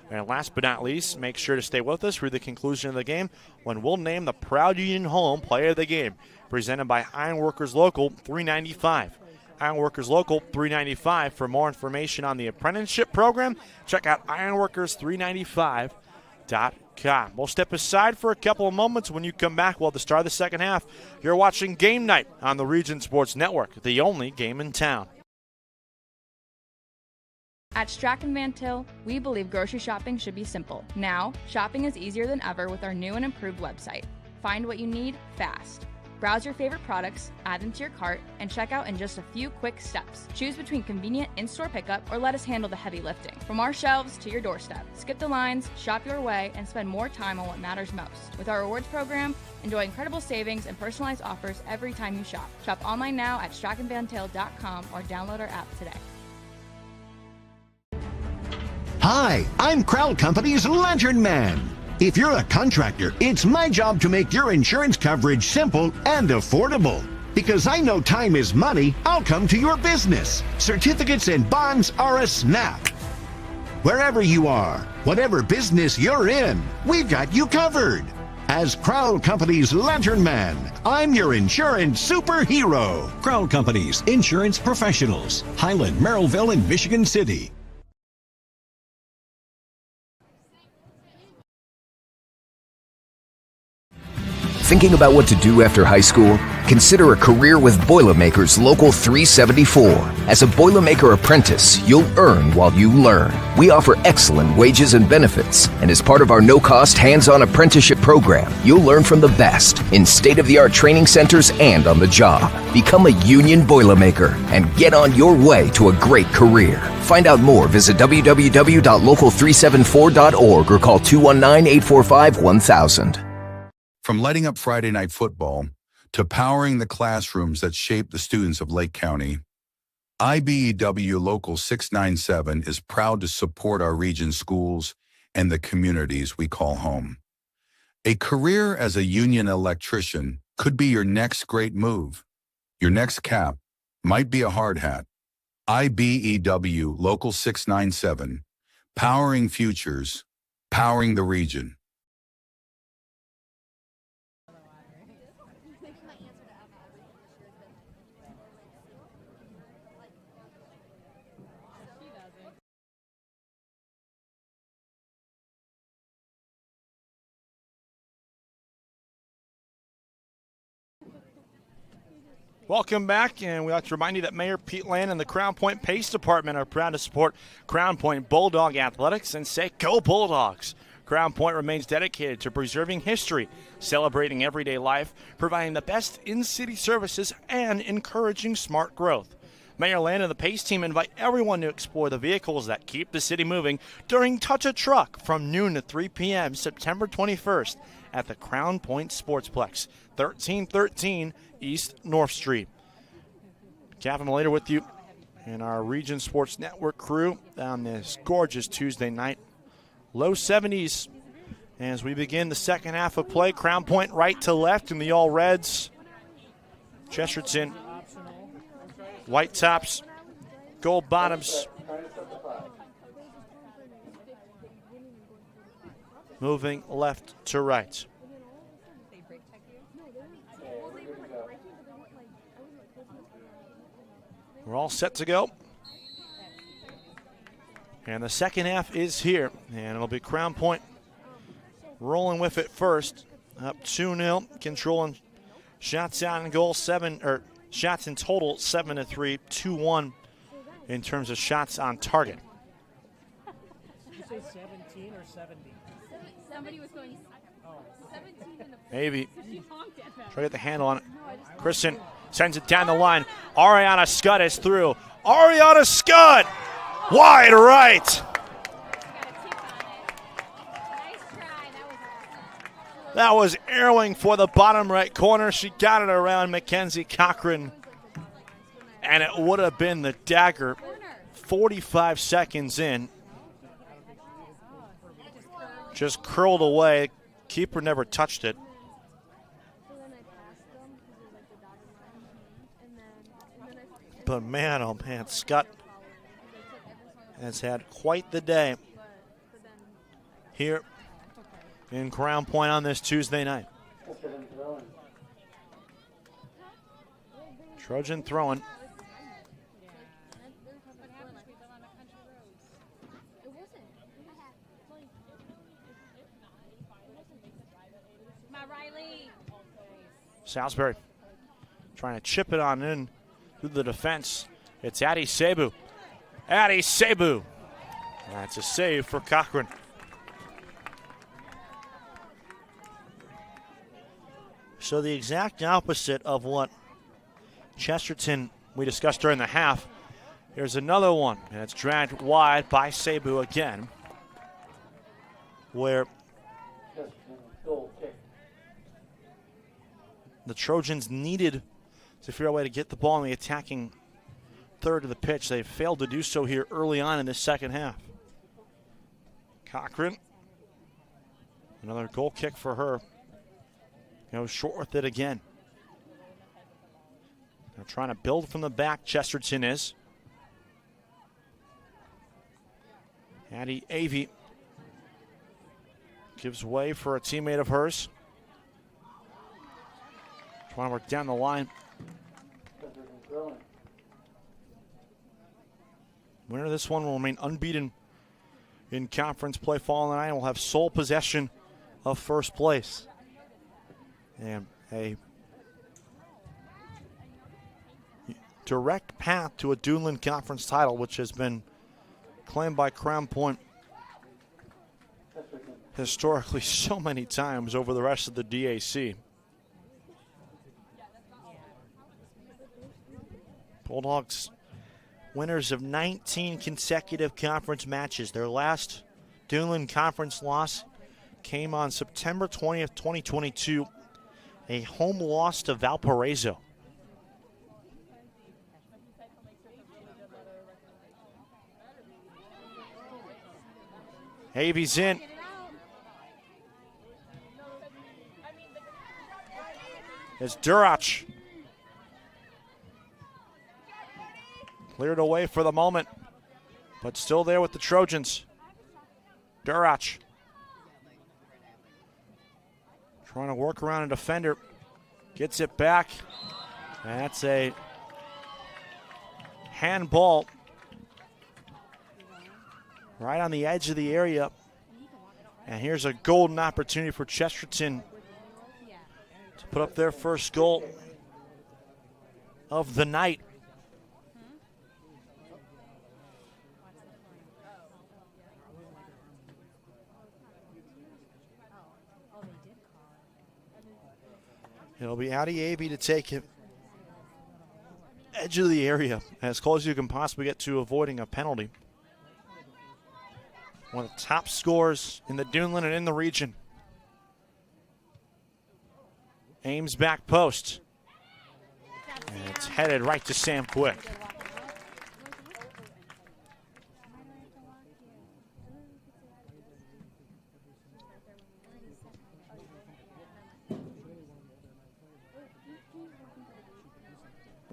And last but not least, make sure to stay with us through the conclusion of the game when we'll name the Proud Union Home Player of the Game, presented by Ironworkers Local 395. Ironworkers Local 395. For more information on the apprenticeship program, check out ironworkers395.com. We'll step aside for a couple of moments. When you come back, well, at the start of the second half, you're watching Game Night on the Region Sports Network, the only game in town. At Strachan Van Til, we believe grocery shopping should be simple. Now, shopping is easier than ever with our new and improved website. Find what you need fast. Browse your favorite products, add them to your cart, and check out in just a few quick steps. Choose between convenient in-store pickup or let us handle the heavy lifting. From our shelves to your doorstep. Skip the lines, shop your way, and spend more time on what matters most. With our rewards program, enjoy incredible savings and personalized offers every time you shop. Shop online now at strachanvantil.com or download our app today. Hi, I'm Crown Company's Lantern Man. If you're a contractor, it's my job to make your insurance coverage simple and affordable. Because I know time is money, I'll come to your business. Certificates and bonds are a snap. Wherever you are, whatever business you're in, we've got you covered. As Crown Company's Lantern Man, I'm your insurance superhero. Crown Company's Insurance Professionals, Highland, Merrillville, and Michigan City. Thinking about what to do after high school? Consider a career with Boilermakers Local 374. As a Boilermaker apprentice, you'll earn while you learn. We offer excellent wages and benefits, and as part of our no-cost hands-on apprenticeship program, you'll learn from the best in state-of-the-art training centers and on the job. Become a union Boilermaker and get on your way to a great career. Find out more, visit www.local374.org or call 219-845-1000. From lighting up Friday night football to powering the classrooms that shape the students of Lake County, IBEW Local 697 is proud to support our region schools and the communities we call home. A career as a union electrician could be your next great move. Your next cap might be a hard hat. IBEW Local 697, powering futures, powering the region. Welcome back, and we'd like to remind you that Mayor Pete Land and the Crown Point Pace Department are proud to support Crown Point Bulldog Athletics and say go Bulldogs. Crown Point remains dedicated to preserving history, celebrating everyday life, providing the best in-city services, and encouraging smart growth. Mayor Land and the Pace team invite everyone to explore the vehicles that keep the city moving during Touch a Truck from noon to 3 p.m. September 21st at the Crown Point Sportsplex, 1313 East North Street. Kevin Malater with you and our Region Sports Network crew on this gorgeous Tuesday night. Low 70s as we begin the second half of play. Crown Point right to left in the All Reds. Chesterton, white tops, gold bottoms. Moving left to right. We're all set to go. And the second half is here. And it'll be Crown Point rolling with it first. Up 2-0, controlling shots out in goal, shots in total 7-3, 2-1 in terms of shots on target. Did you say 17 or 70? Somebody was going 17 in the Maybe. She honked at them. Try to get the handle on it. Christian sends it down the line. Ariana Scott is through. Ariana Scott! Wide right! That was arrowing for the bottom right corner. She got it around Mackenzie Cochran. And it would have been the dagger 45 seconds in. Just curled away. Keeper never touched it. But man, oh man, Scott has had quite the day here in Crown Point on this Tuesday night. Trojan throwing. Salisbury trying to chip it on in through the defense. It's Addie Sabu. Addie Sabu. That's a save for Cochran. So the exact opposite of what Chesterton we discussed during the half. Here's another one, and it's dragged wide by Sabu again, where the Trojans needed to figure out a way to get the ball in the attacking third of the pitch. They failed to do so here early on in this second half. Cochran, another goal kick for her. Goes short with it again. They're trying to build from the back, Chesterton is. Addie Avey gives way for a teammate of hers. Trying to work down the line. Winner of this one will remain unbeaten in conference play following tonight and will have sole possession of first place. And a direct path to a Duneland Conference title, which has been claimed by Crown Point historically so many times over the rest of the DAC. Bulldogs, winners of 19 consecutive conference matches. Their last Duneland Conference loss came on September 20th, 2022, a home loss to Valparaiso. Avey's in. It's Durach. Cleared away for the moment, but still there with the Trojans. Durach trying to work around a defender. Gets it back. That's a handball right on the edge of the area. And here's a golden opportunity for Chesterton to put up their first goal of the night. It'll be Addie Avey to take it. Edge of the area, as close as you can possibly get to avoiding a penalty. One of the top scorers in the Duneland and in the region. Aims back post. And it's headed right to Sam Quick.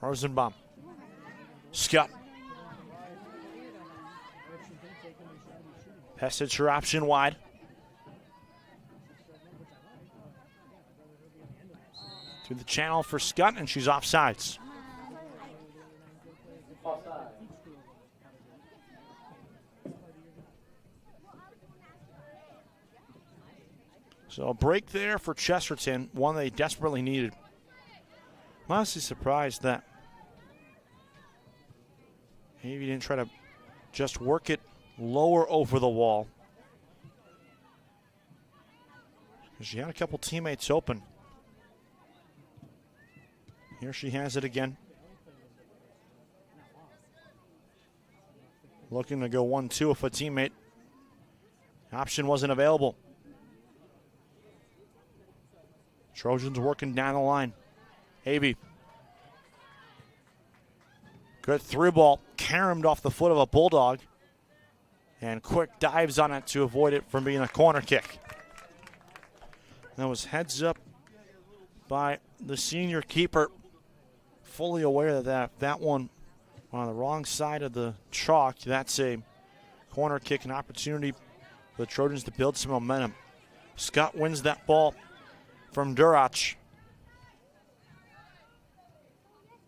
Rosenbaum. Scott. Passage her option wide. Through the channel for Scott, and she's offsides. So a break there for Chesterton, one they desperately needed. I'm honestly surprised that maybe didn't try to just work it lower over the wall. She had a couple teammates open. Here she has it again. Looking to go 1-2 with a teammate. Option wasn't available. Trojans working down the line. Avey. Good through ball. Caromed off the foot of a Bulldog. And quick dives on it to avoid it from being a corner kick. That was heads up by the senior keeper. Fully aware that one on the wrong side of the chalk. That's a corner kick, an opportunity for the Trojans to build some momentum. Scott wins that ball from Durach.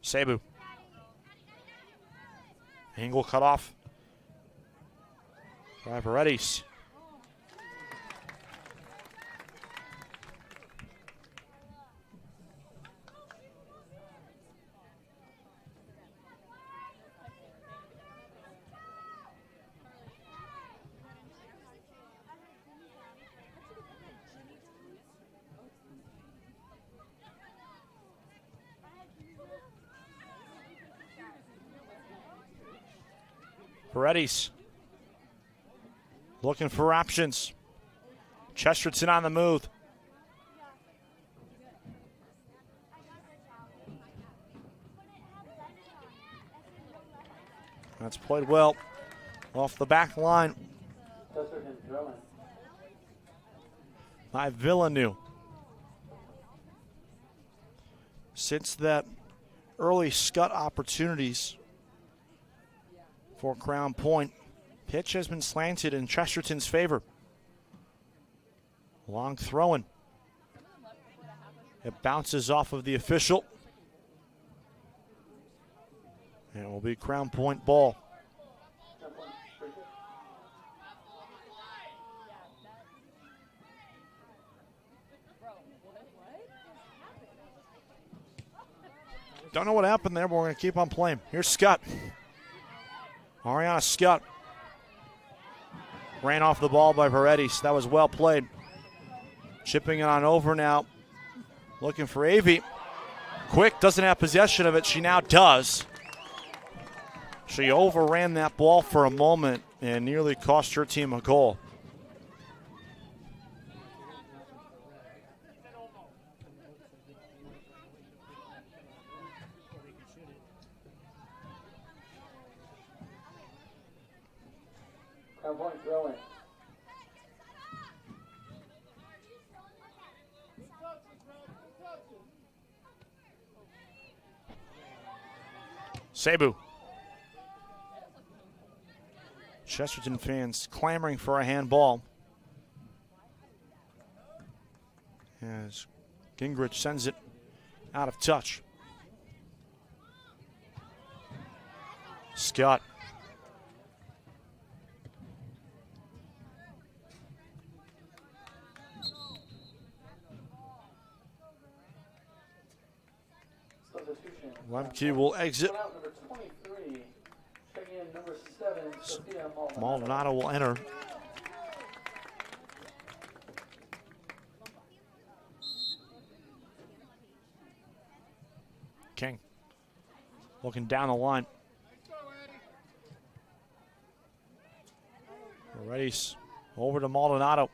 Cebu. Angle cut off by Paredes. Paredes looking for options. Chesterton on the move. That's played well off the back line by Villeneuve. Since that early Scott opportunities for Crown Point, pitch has been slanted in Chesterton's favor. Long throwing. It bounces off of the official. And it will be Crown Point ball. Don't know what happened there, but we're going to keep on playing. Here's Scott. Ariana Scott ran off the ball by Paredes. That was well played. Chipping it on over now. Looking for Avey. Quick doesn't have possession of it. She now does. She overran that ball for a moment and nearly cost her team a goal. Point throwing. Cebu. Chesterton fans clamoring for a handball as Gingrich sends it out of touch. Scott. Lemke will exit. Maldonado will enter. King looking down the line. Paredes over to Maldonado.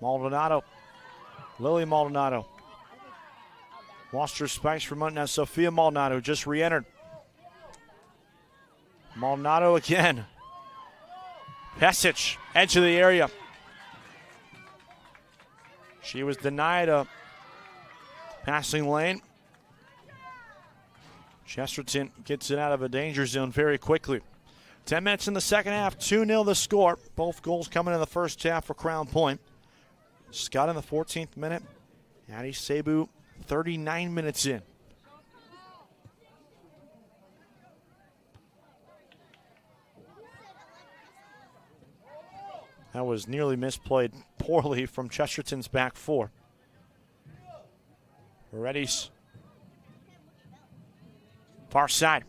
Maldonado. Lily Maldonado. Lost her spikes for money. Now Sophia Maldonado just re-entered. Maldonado again. Pesic, edge of the area. She was denied a passing lane. Chesterton gets it out of a danger zone very quickly. 10 minutes in the second half, 2-0 the score. Both goals coming in the first half for Crown Point. Scott in the 14th minute. Addie Cebu 39 minutes in. That was nearly misplayed poorly from Chesterton's back four. Reddy's far side.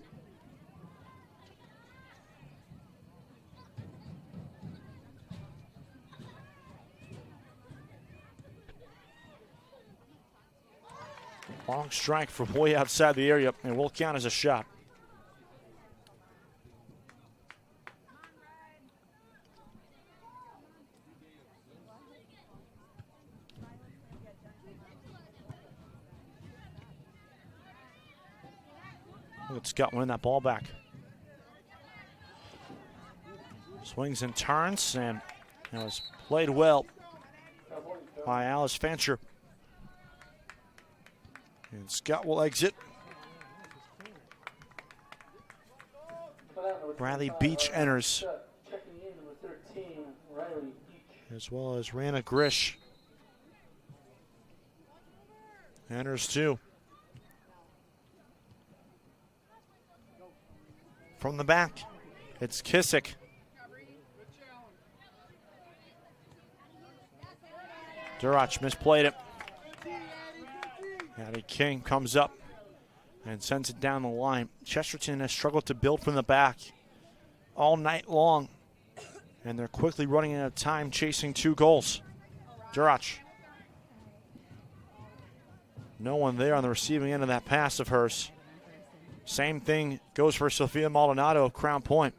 Long strike from way outside the area and will count as a shot. Look at Scott winning that ball back. Swings and turns, and it was played well by Alice Fancher. And Scott will exit. Riley Beach enters, as well as Rana Grish enters too. From the back, it's Kissick. Durach misplayed it. Addie King comes up and sends it down the line. Chesterton has struggled to build from the back all night long, and they're quickly running out of time chasing 2 goals. Durach. No one there on the receiving end of that pass of hers. Same thing goes for Sophia Maldonado of Crown Point.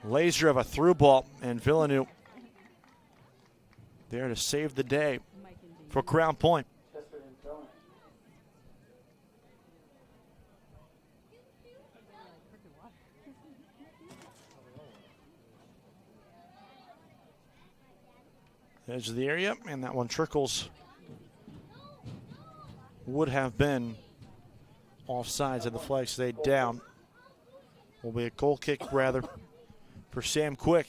Laser of a through ball, and Villeneuve there to save the day for Crown Point. Edge of the area, and that one trickles. Would have been offsides and the flag stayed down. Will be a goal kick rather for Sam Quick.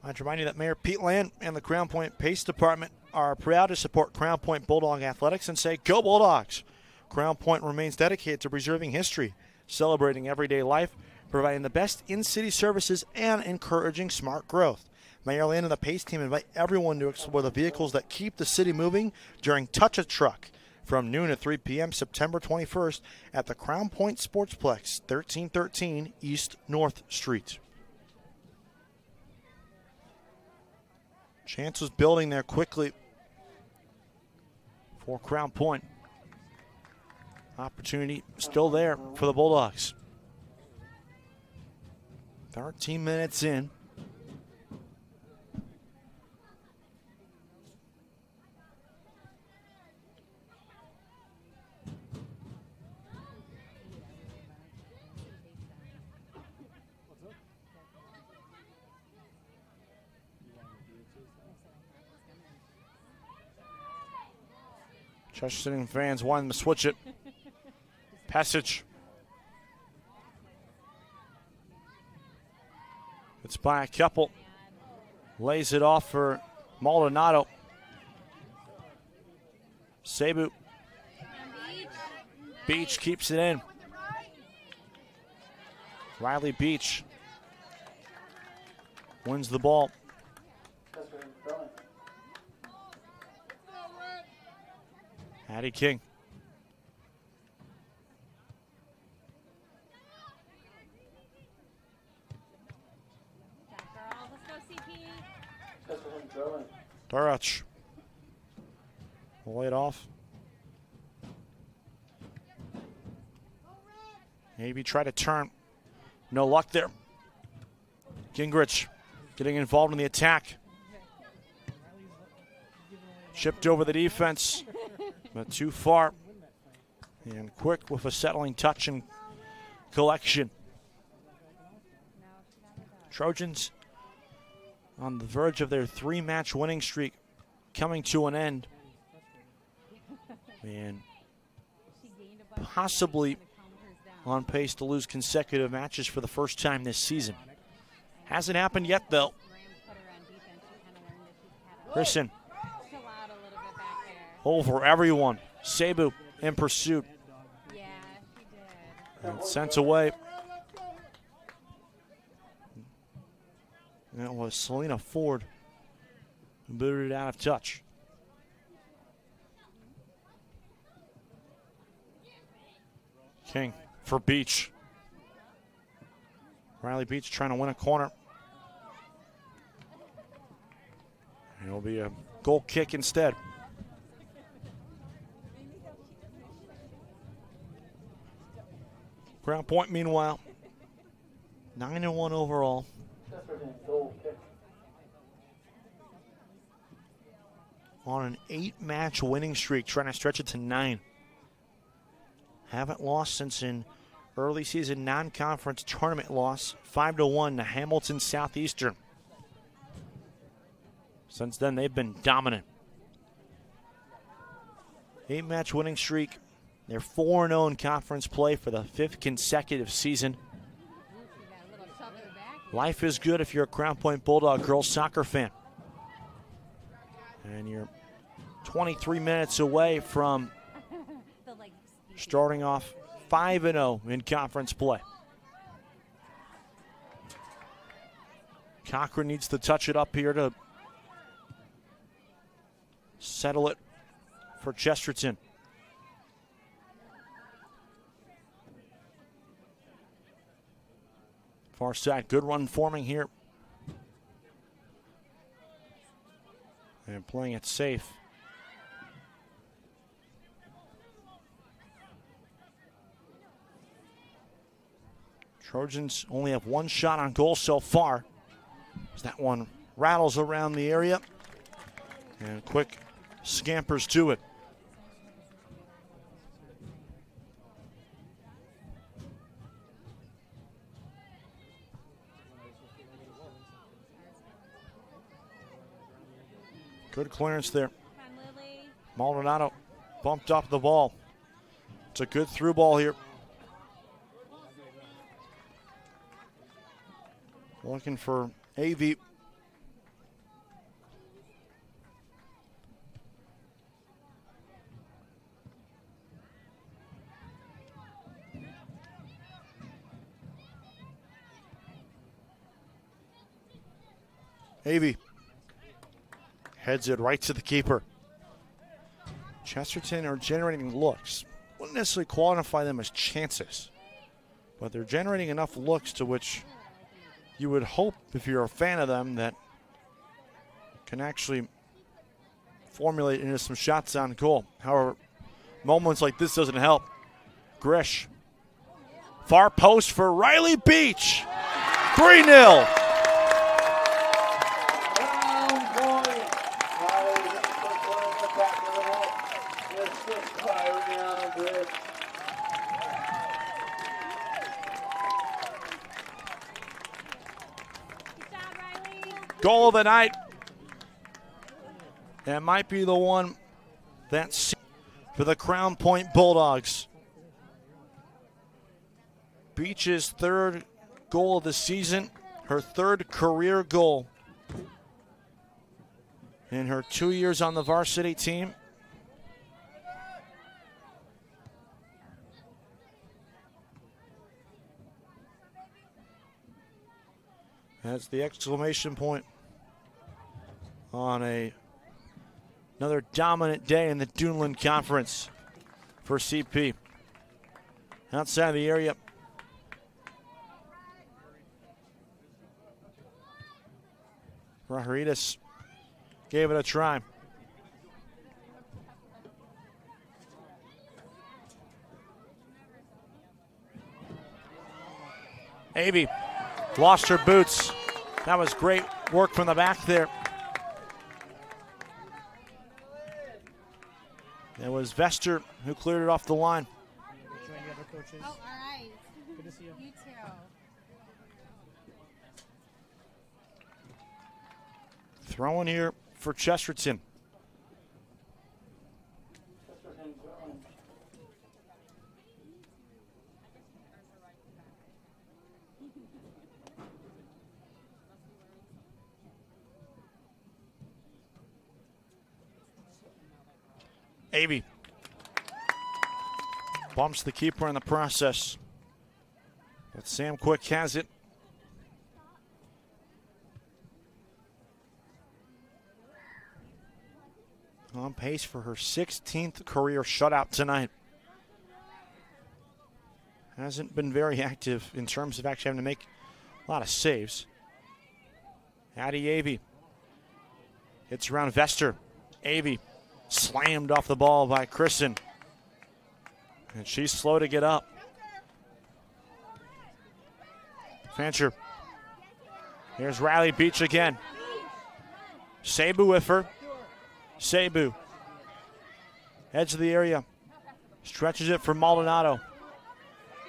I'd remind you that Mayor Pete Land and the Crown Point Pace Department are proud to support Crown Point Bulldog Athletics and say, go Bulldogs! Crown Point remains dedicated to preserving history, celebrating everyday life, providing the best in-city services, and encouraging smart growth. Mayor Land and the Pace team invite everyone to explore the vehicles that keep the city moving during Touch a Truck from noon to 3 p.m. September 21st at the Crown Point Sportsplex, 1313 East North Street. Chances building there quickly for Crown Point. Opportunity still there for the Bulldogs. 13 minutes in. Chesterton fans wanting to switch it. Passage. It's by a couple. Lays it off for Maldonado. Cebu. Beach keeps it in. Riley Beach wins the ball. Addie King. Durach will lay it off. Maybe try to turn. No luck there. Gingrich getting involved in the attack. Chipped over the defense, but too far. And Quick with a settling touch and collection. Trojans on the verge of their 3-match winning streak coming to an end. And possibly on pace to lose consecutive matches for the first time this season. Hasn't happened yet, though. Christian over everyone. Cebu in pursuit. And sent away. That was Selena Ford who booted it out of touch. King for Beach. Riley Beach trying to win a corner. It'll be a goal kick instead. Ground point, meanwhile, 9-1 overall. Chesterton, goal kick. On an 8-match winning streak, trying to stretch it to 9. Haven't lost since an early season non-conference tournament loss, 5-1 to Hamilton Southeastern. Since then, they've been dominant. 8-match winning streak. They're 4-0 in conference play for the 5th consecutive season. Life is good if you're a Crown Point Bulldog girls soccer fan. And you're 23 minutes away from starting off 5-0 in conference play. Cochran needs to touch it up here to settle it for Chesterton. Far side, good run forming here. And playing it safe. Trojans only have one shot on goal so far. As that one rattles around the area. And quick scampers to it. Good clearance there. Maldonado bumped up the ball. It's a good through ball here. Looking for AV. AV heads it right to the keeper. Chesterton are generating looks. Wouldn't necessarily qualify them as chances, but they're generating enough looks to which you would hope, if you're a fan of them, that can actually formulate into some shots on goal. However, moments like this doesn't help. Grish. Far post for Riley Beach. 3-0. Goal of the night. That might be the one that's for the Crown Point Bulldogs. Beach's third goal of the season, her third career goal in her 2 years on the varsity team. That's the exclamation point on another dominant day in the Duneland Conference for CP. Outside the area, Rajaritas gave it a try. Avey lost her boots. That was great work from the back there. It was Vester who cleared it off the line. Oh, all right. Good to see you. You too. Throwing here for Chesterton. Avey bumps the keeper in the process. But Sam Quick has it. On pace for her 16th career shutout tonight. Hasn't been very active in terms of actually having to make a lot of saves. Addie Avey hits around Vester. Avey slammed off the ball by Christen. And she's slow to get up. Fancher. Here's Riley Beach again. Sabu with her. Sabu. Edge of the area. Stretches it for Maldonado.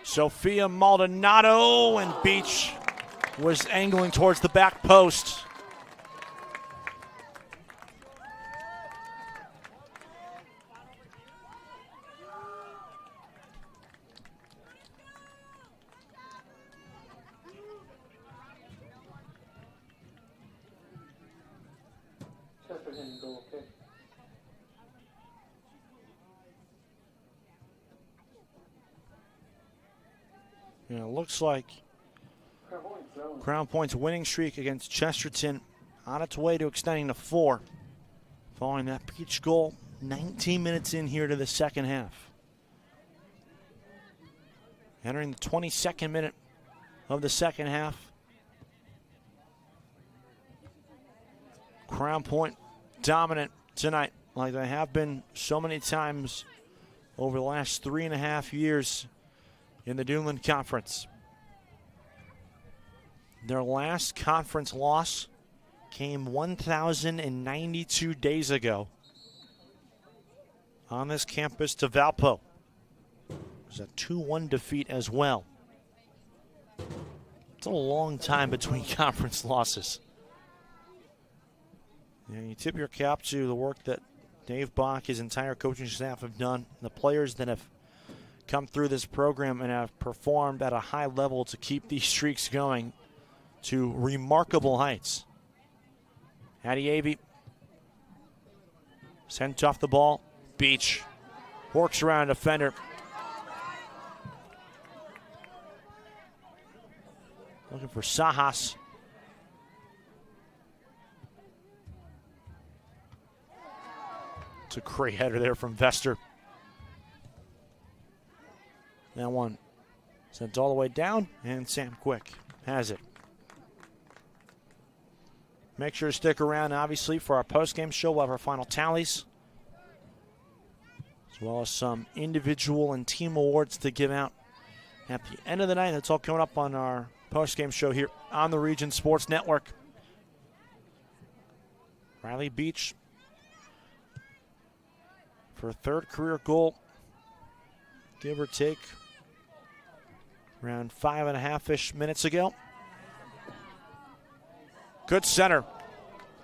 Sophia Maldonado, and Beach was angling towards the back post. Chesterton goal kick. And it looks like Crown Point's winning streak against Chesterton on its way to extending to 4. Following that Beach goal, 19 minutes in here to the second half. Entering the 22nd minute of the second half. Crown Point dominant tonight, like they have been so many times over the last 3.5 years in the Duneland Conference. Their last conference loss came 1,092 days ago on this campus to Valpo. It was a 2-1 defeat as well. It's a long time between conference losses. And you tip your cap to the work that Dave Bach, his entire coaching staff have done, the players that have come through this program and have performed at a high level to keep these streaks going to remarkable heights. Addie Avey sent off the ball. Beach works around a defender. Looking for Sajas. It's a great header there from Vester. That one sent all the way down, and Sam Quick has it. Make sure to stick around, obviously, for our post-game show. We'll have our final tallies, as well as some individual and team awards to give out at the end of the night. That's all coming up on our post-game show here on the Region Sports Network. Riley Beach for a third career goal, give or take, around 5.5-ish minutes ago. Good center.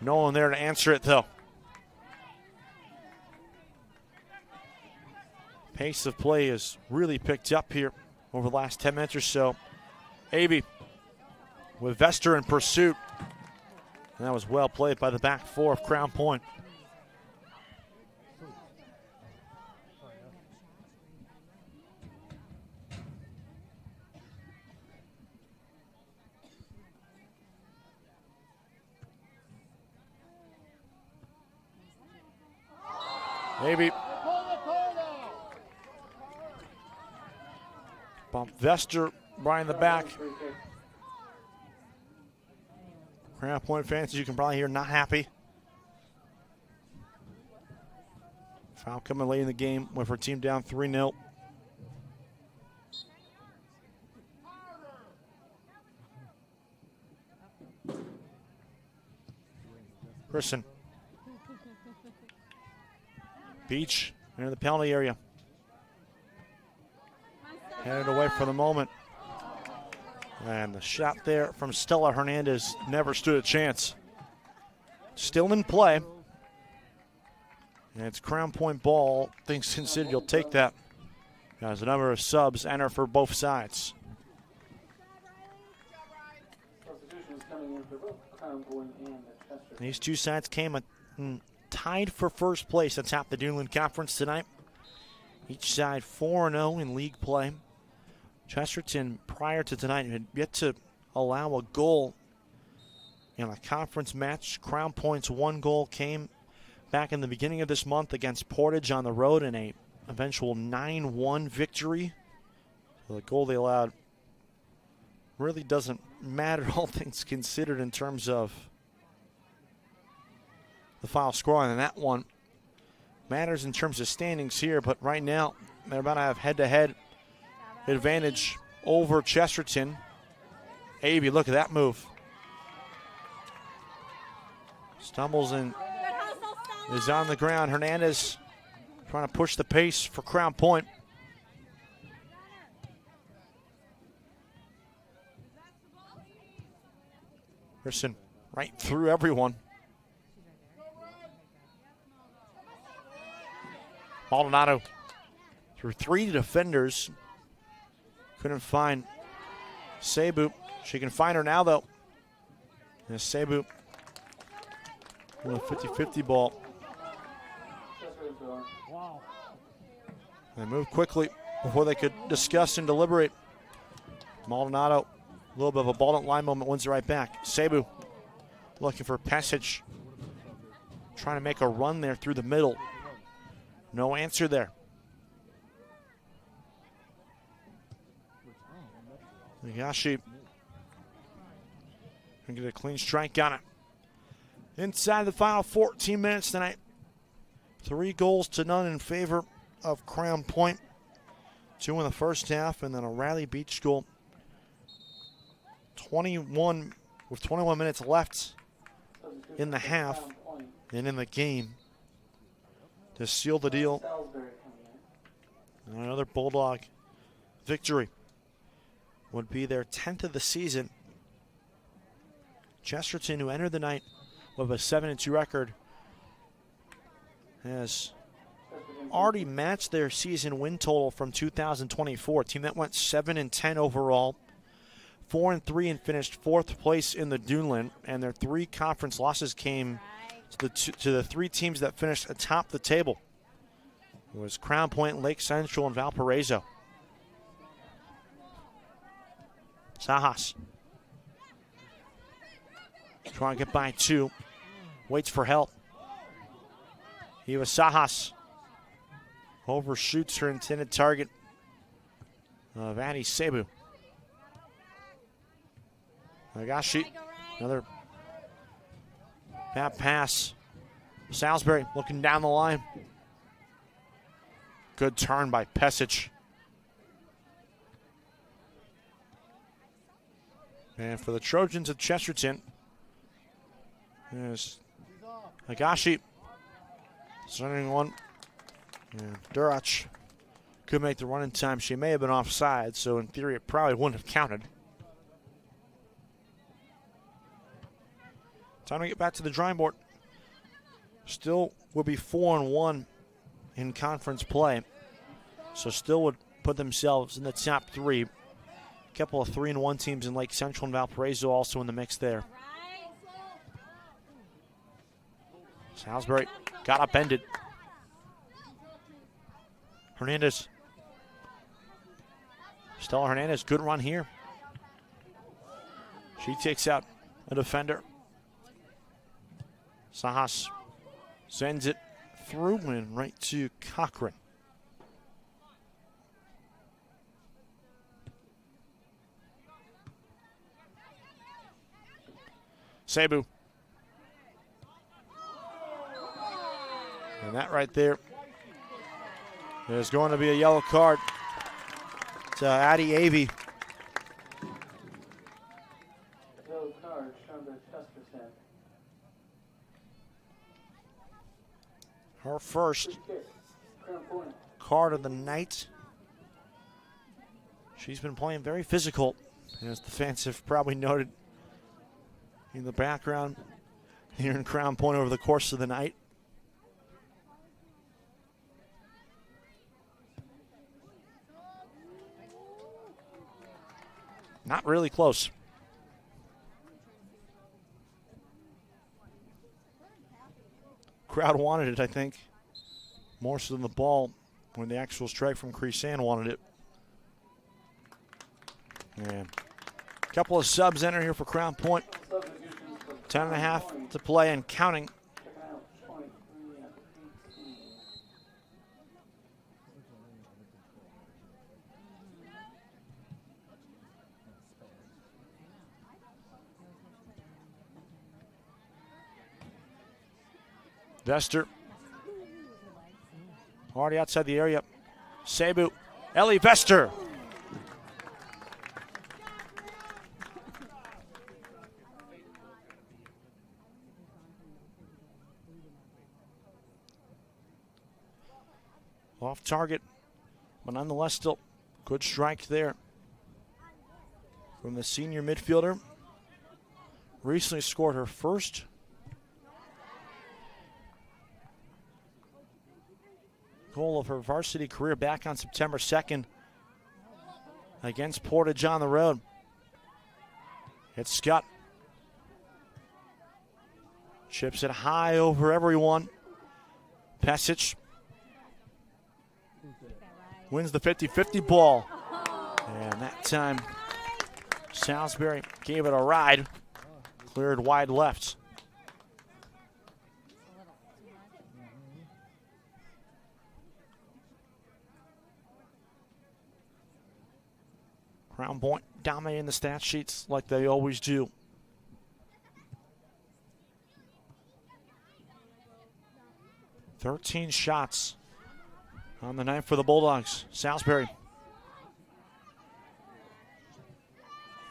No one there to answer it, though. Pace of play has really picked up here over the last 10 minutes or so. Avey with Vester in pursuit. And that was well played by the back four of Crown Point. Maybe bump Vester right in the back. Crown Point fans, as you can probably hear, not happy. Foul coming late in the game with her team down 3-0. Christen. Beach into the penalty area. Headed away for the moment. And the shot there from Stella Hernandez never stood a chance. Still in play. And it's Crown Point ball. Things considered, you'll take that as a number of subs enter for both sides. These two sides came tied for first place atop the Duneland Conference tonight. Each side 4-0 in league play. Chesterton, prior to tonight, had yet to allow a goal in a conference match. Crown Point's one goal came back in the beginning of this month against Portage on the road in a eventual 9-1 victory. So the goal they allowed really doesn't matter, all things considered, in terms of the final score. And that one matters in terms of standings here, but right now they're about to have head-to-head advantage over Chesterton. Avey, look at that move. Stumbles and is on the ground. Hernandez trying to push the pace for Crown Point. Pearson right through everyone. Maldonado through 3 defenders. Couldn't find Cebu. She can find her now, though. And Cebu with a 50-50 ball. Wow. They moved quickly before they could discuss and deliberate. Maldonado, a little bit of a ball don't line moment, wins it right back. Cebu looking for passage. Trying to make a run there through the middle. No answer there. Higashi can get a clean strike on it. Inside the final 14 minutes tonight. 3 goals to none in favor of Crown Point. 2 in the first half, and then a Riley Beach goal. 21 minutes left in the half and in the game to seal the deal. And another Bulldog victory would be their 10th of the season. Chesterton, who entered the night with a 7-2 record, has already matched their season win total from 2024. A team that went 7-10 overall, 4-3 and finished 4th place in the Duneland, and their 3 conference losses came to the 3 teams that finished atop the table. It was Crown Point, Lake Central, and Valparaiso. Sajas trying to get by 2. Waits for help. Eva Sajas overshoots her intended target of Addie Cebu. Nagashi, another bad pass. Salisbury looking down the line. Good turn by Pesic. And for the Trojans of Chesterton, there's Nagashi. Sending one. And Durach could make the run in time. She may have been offside, so in theory it probably wouldn't have counted. Time to get back to the drawing board. Still will be 4-1 in conference play. So still would put themselves in the top 3. A couple of 3-1 teams in Lake Central and Valparaiso also in the mix there. Salisbury got upended. Hernandez. Stella Hernandez, good run here. She takes out a defender. Sajas sends it through and right to Cochran. Cebu. And that right there is going to be a yellow card to Addie Avey. Yellow card shown to Chesterton. Her first card of the night. She's been playing very physical, as the fans have probably noted in the background here in Crown Point over the course of the night. Not really close. Crowd wanted it, I think, more so than the ball when the actual strike from Creesan wanted it. And a couple of subs enter here for Crown Point. 10.5 to play and counting. Vester. Already outside the area. Cebu. Ellie Vester. Off target, but nonetheless still good strike there from the senior midfielder. Recently scored her first goal of her varsity career back on September 2nd against Portage on the road. It's Scott. Chips it high over everyone. Pesic wins the 50-50 ball. And that time, Salisbury gave it a ride. Cleared wide left. Crown Point dominating the stat sheets like they always do. "13 shots on the night for the Bulldogs." Salisbury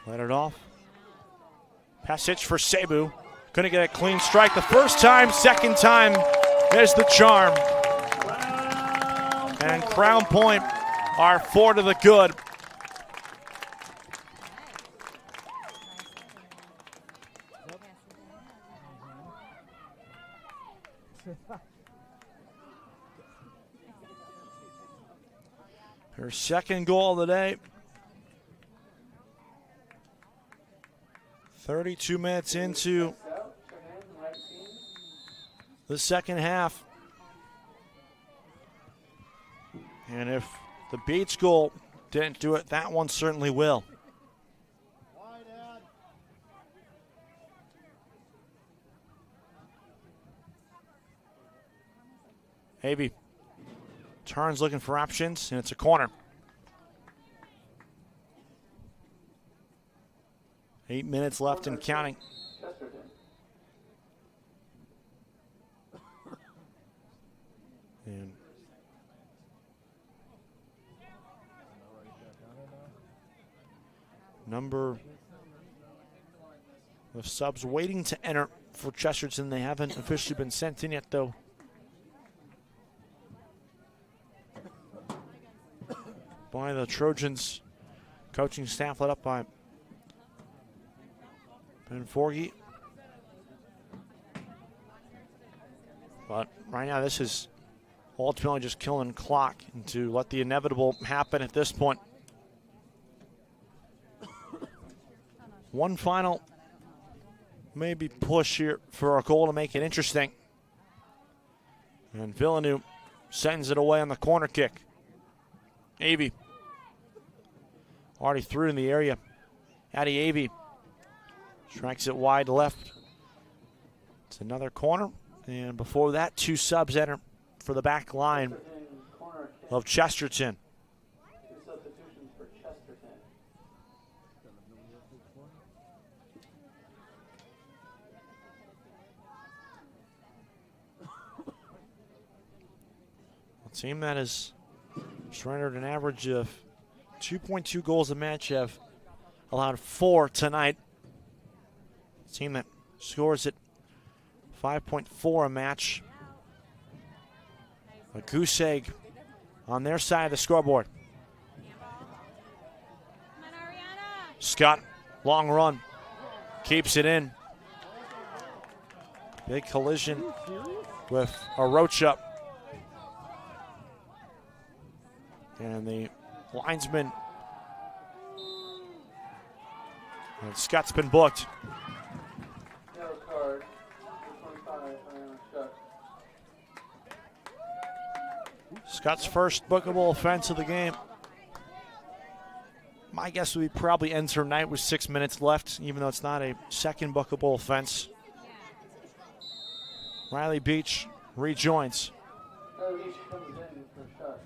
let it off. Pesic for Cebu. Couldn't get a clean strike the first time. Second time is the charm. And Crown Point are 4 to the good. Her second goal of the day. 32 minutes into the second half. And if the Bates goal didn't do it, that one certainly will. Avey turns looking for options, and it's a corner. 8 minutes left and counting. And number of subs waiting to enter for Chesterton. They haven't officially been sent in yet, though. By the Trojans coaching staff, led up by Ben Forgy. But right now, this is ultimately just killing clock, and to let the inevitable happen at this point. One final maybe push here for a goal to make it interesting. And Villeneuve sends it away on the corner kick. Avey already through in the area. Addie Avey strikes it wide left. It's another corner. And before that, 2 subs enter for the back line of Chesterton. 2 substitutions for Chesterton. A team that has surrendered an average of 2.2 goals a match, have allowed 4 tonight. A team that scores at 5.4 a match. A goose egg on their side of the scoreboard. Scott, long run, keeps it in. Big collision with Arocha. And the linesman, and Scott's been booked. Yellow card, 25, Scott. Scott's first bookable offense of the game. My guess would be probably ends her night with 6 minutes left, even though it's not a second bookable offense. Riley Beach rejoins. Riley Beach comes in for a shot.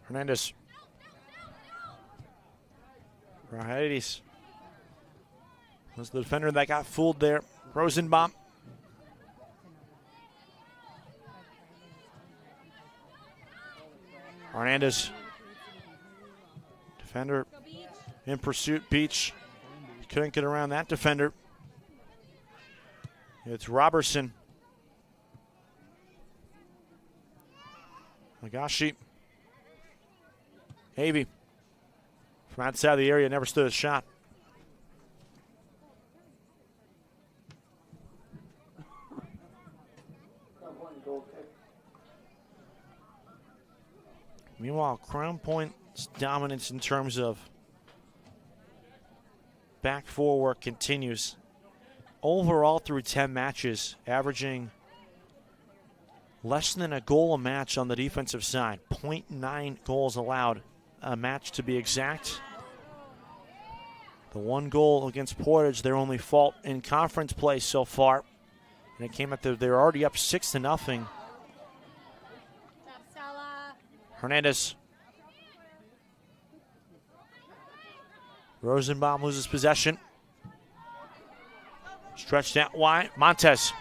Hernandez. Rahadis Was the defender that got fooled there. Rosenbaum. Hernandez. Defender in pursuit. Beach. Couldn't get around that defender. It's Robertson. Nagashi. Havey. From outside the area, never stood a shot. Meanwhile, Crown Point's dominance in terms of back four work continues. Overall, through 10 matches, averaging less than a goal a match on the defensive side. 0.9 goals allowed a match, to be exact. The one goal against Portage, their only fault in conference play so far. And it came after they're already up 6-0. Hernandez. Rosenbaum loses possession. Stretched out wide. Montez.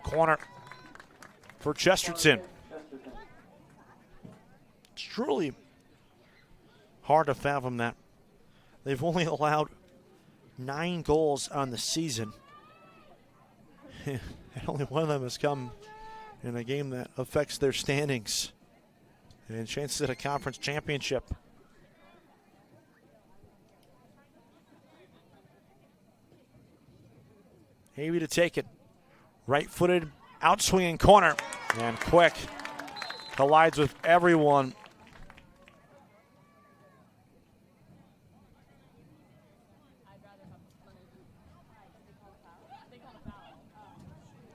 Corner for Chesterton. It's truly hard to fathom that. They've only allowed 9 goals on the season. And only one of them has come in a game that affects their standings and chances at a conference championship. Havey to take it. Right-footed, outswinging corner. And quick. Collides with everyone.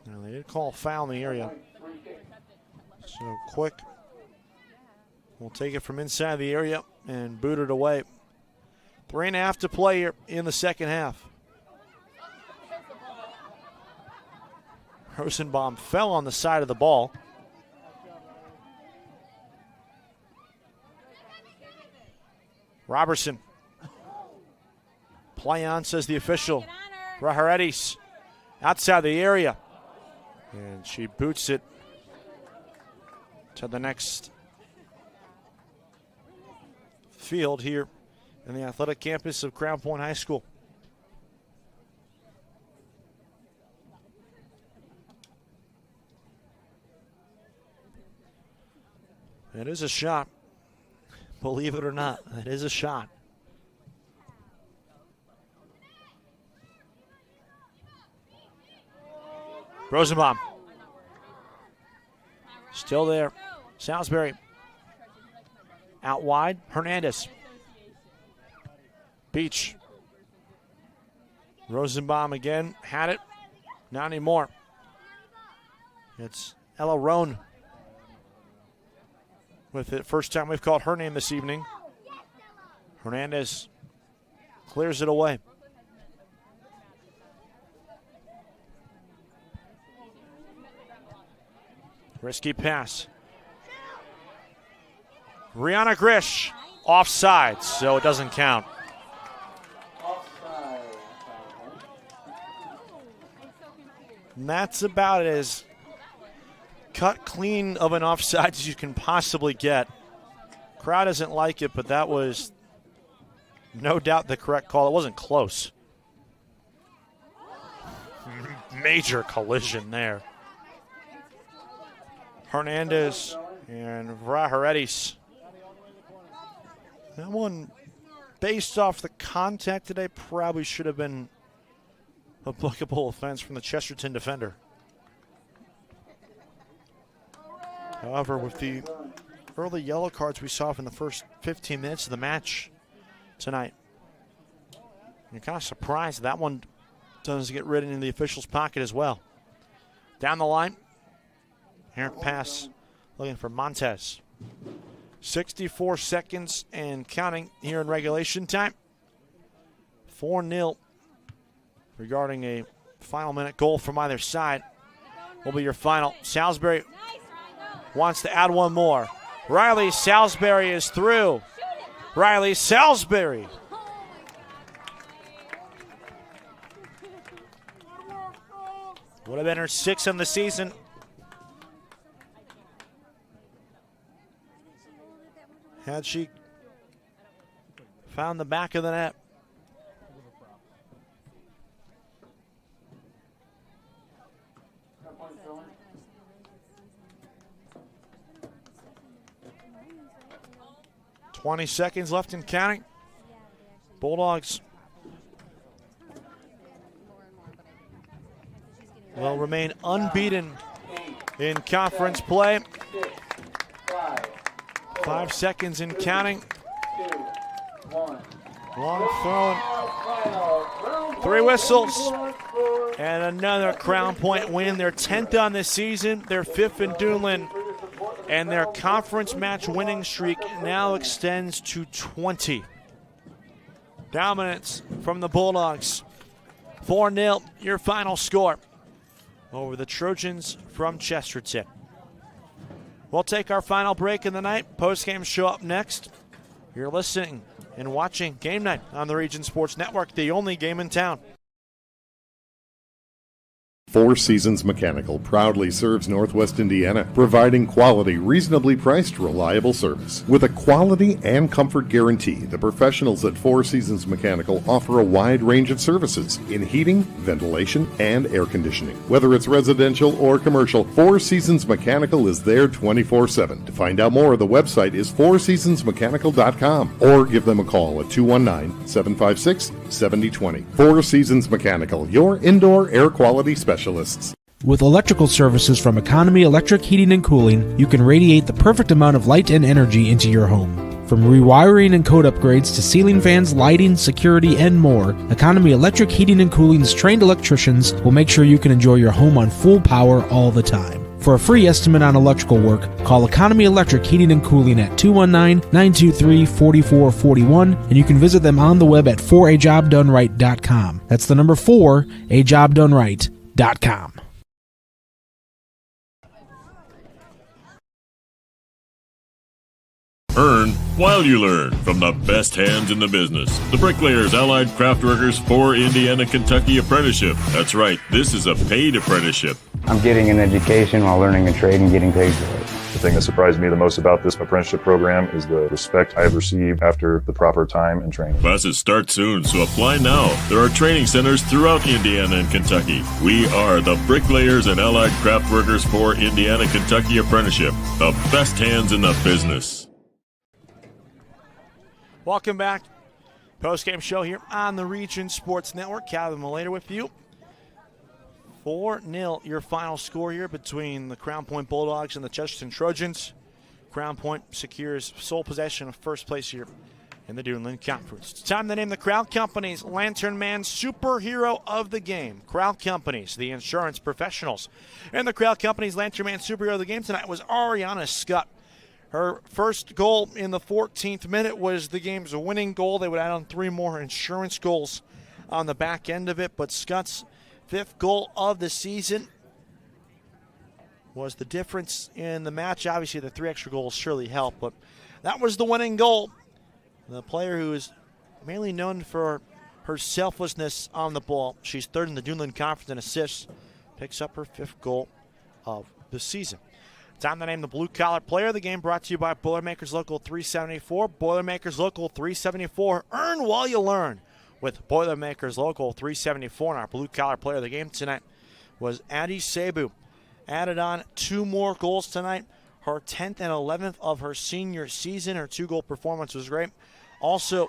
Now, they did call a foul in the area. So quick. We'll take it from inside the area and boot it away. 3.5 to play here in the second half. Rosenbaum fell on the side of the ball. Robertson. Play on, says the official. Raharedis outside the area. And she boots it to the next field here in the athletic campus of Crown Point High School. It is a shot. Believe it or not, it is a shot. Rosenbaum. Still there. Salisbury. Out wide. Hernandez. Beach. Rosenbaum again. Had it. Not anymore. It's Ella Roan with it. First time we've called her name this evening. Hernandez clears it away. Risky pass. Rihanna Grish offside, so it doesn't count. And that's about as cut clean of an offside as you can possibly get. Crowd doesn't like it, but that was no doubt the correct call. It wasn't close. Major collision there. Hernandez and Raharedis. That one, based off the contact today, probably should have been a bookable offense from the Chesterton defender. However, with the early yellow cards we saw from the first 15 minutes of the match tonight, you're kind of surprised that one doesn't get rid in the official's pocket as well. Down the line, errant pass looking for Montez. 64 seconds and counting here in regulation time. 4-0 regarding a final minute goal from either side will be your final. Salisbury wants to add one more. Riley Salisbury is through. Riley Salisbury Would have been her 6th in the season. Had she found the back of the net. "20 seconds left and counting. Bulldogs will remain unbeaten in conference play. 5 seconds and counting. Long throwing. 3 whistles. And another Crown Point win. Their 10th on the season. Their 5th in Duneland. And their conference match winning streak now extends to 20. Dominance from the Bulldogs. 4-0, your final score over the Trojans from Chesterton. We'll take our final break in the night. Postgame show up next. You're listening and watching Game Night on the Region Sports Network, the only game in town. Four Seasons Mechanical proudly serves Northwest Indiana, providing quality, reasonably priced, reliable service. With a quality and comfort guarantee, the professionals at Four Seasons Mechanical offer a wide range of services in heating, ventilation, and air conditioning. Whether it's residential or commercial, Four Seasons Mechanical is there 24/7. To find out more, the website is fourseasonsmechanical.com or give them a call at 219-756-7020. Four Seasons Mechanical, your indoor air quality specialist. With electrical services from Economy Electric Heating and Cooling, you can radiate the perfect amount of light and energy into your home. From rewiring and code upgrades to ceiling fans, lighting, security, and more, Economy Electric Heating and Cooling's trained electricians will make sure you can enjoy your home on full power all the time. For a free estimate on electrical work, call Economy Electric Heating and Cooling at 219-923-4441, and you can visit them on the web at 4ajobdoneright.com. That's the number 4ajobdoneright.com. Earn while you learn from the best hands in the business. The Bricklayers Allied Craft Workers for Indiana, Kentucky Apprenticeship. That's right, this is a paid apprenticeship. I'm getting an education while learning a trade and getting paid for it. The thing that surprised me the most about this apprenticeship program is the respect I have received after the proper time and training. Classes start soon, so apply now. There are training centers throughout Indiana and Kentucky. We are the Bricklayers and Allied Craft Workers for Indiana, Kentucky Apprenticeship. The best hands in the business. Welcome back. Post-game show here on the Region Sports Network. Calvin Malater with you. 4-0 your final score here between the Crown Point Bulldogs and the Chesterton Trojans. Crown Point secures sole possession of first place here in the Duneland Conference. It's time to name the Crowd Companies Lantern Man Superhero of the Game. Crowd Companies, the insurance professionals. And the Crowd Companies Lantern Man Superhero of the Game tonight was Ariana Scott. Her first goal in the 14th minute was the game's winning goal. They would add on 3 more insurance goals on the back end of it, but Scott's 5th goal of the season was the difference in the match. Obviously, the 3 extra goals surely helped, but that was the winning goal. The player who is mainly known for her selflessness on the ball. She's 3rd in the Duneland Conference in assists, picks up her 5th goal of the season. Time to name the blue-collar player of the game, brought to you by Boilermakers Local 374. Boilermakers Local 374, earn while you learn with Boilermakers Local 374. And our blue-collar player of the game tonight was Addie Sabu. Added on 2 more goals tonight, her 10th and 11th of her senior season. Her 2-goal performance was great. Also,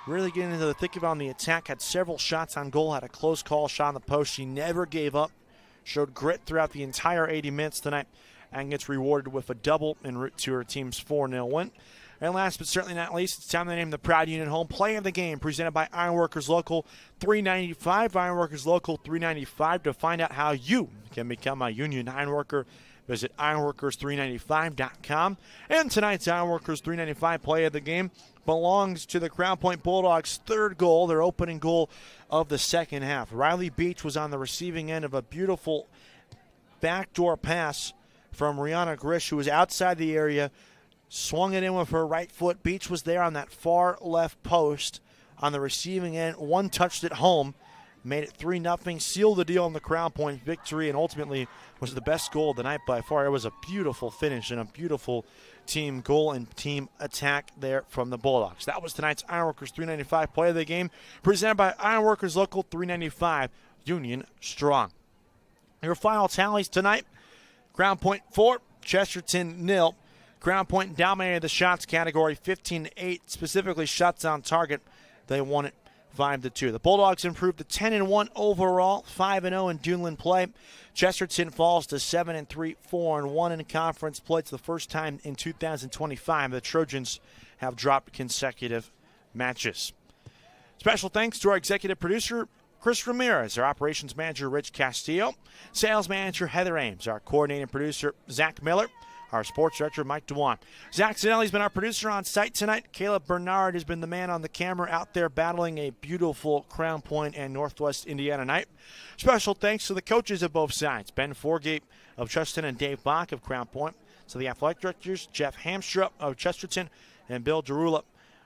really getting into the thick of it on the attack, had several shots on goal, had a close call shot on the post. She never gave up, showed grit throughout the entire 80 minutes tonight, and gets rewarded with a double en route to her team's 4-0 win. And last but certainly not least, it's time to name the Proud Union Home Play of the Game, presented by Ironworkers Local 395. Ironworkers Local 395. To find out how you can become a union ironworker, visit ironworkers395.com. And tonight's Ironworkers 395 Play of the Game belongs to the Crown Point Bulldogs' 3rd goal, their opening goal of the second half. Riley Beach was on the receiving end of a beautiful backdoor pass from Rihanna Grish, who was outside the area, swung it in with her right foot. Beach was there on that far left post on the receiving end, one-touched it home, made it 3-0, sealed the deal in the Crown Point victory, and ultimately was the best goal of the night by far. It was a beautiful finish and a beautiful team goal and team attack there from the Bulldogs. That was tonight's Ironworkers 395 play of the game, presented by Ironworkers Local 395, Union Strong. Your final tallies tonight: Crown Point 4, Chesterton 0. Crown Point dominated the shots category 15-8, specifically shots on target. They won it 5-2. The Bulldogs improved to 10-1 overall, 5-0 in Duneland play. Chesterton falls to 7-3, 4-1 in conference play. It's the first time in 2025 the Trojans have dropped consecutive matches. Special thanks to our executive producer, Chris Ramirez, our operations manager, Rich Castillo, sales manager, Heather Ames, our coordinating producer, Zach Miller, our sports director, Mike DeWan. Zach Zanelli's been our producer on site tonight. Caleb Bernard has been the man on the camera out there battling a beautiful Crown Point and Northwest Indiana night. Special thanks to the coaches of both sides, Ben Forgate of Chesterton and Dave Bach of Crown Point, to the athletic directors, Jeff Hamstra of Chesterton and Bill Derula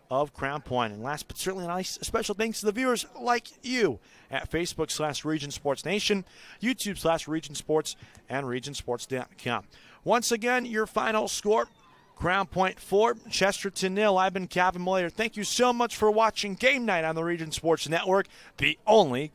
of Crown Point. And last but certainly not least, special thanks to the viewers like you at Facebook/Region Sports Nation, YouTube/Region Sports, and RegionSports.com. Once again, your final score: Crown Point 4, Chesterton 0. I've been Calvin Miller. Thank you so much for watching Game Night on the Region Sports Network, the only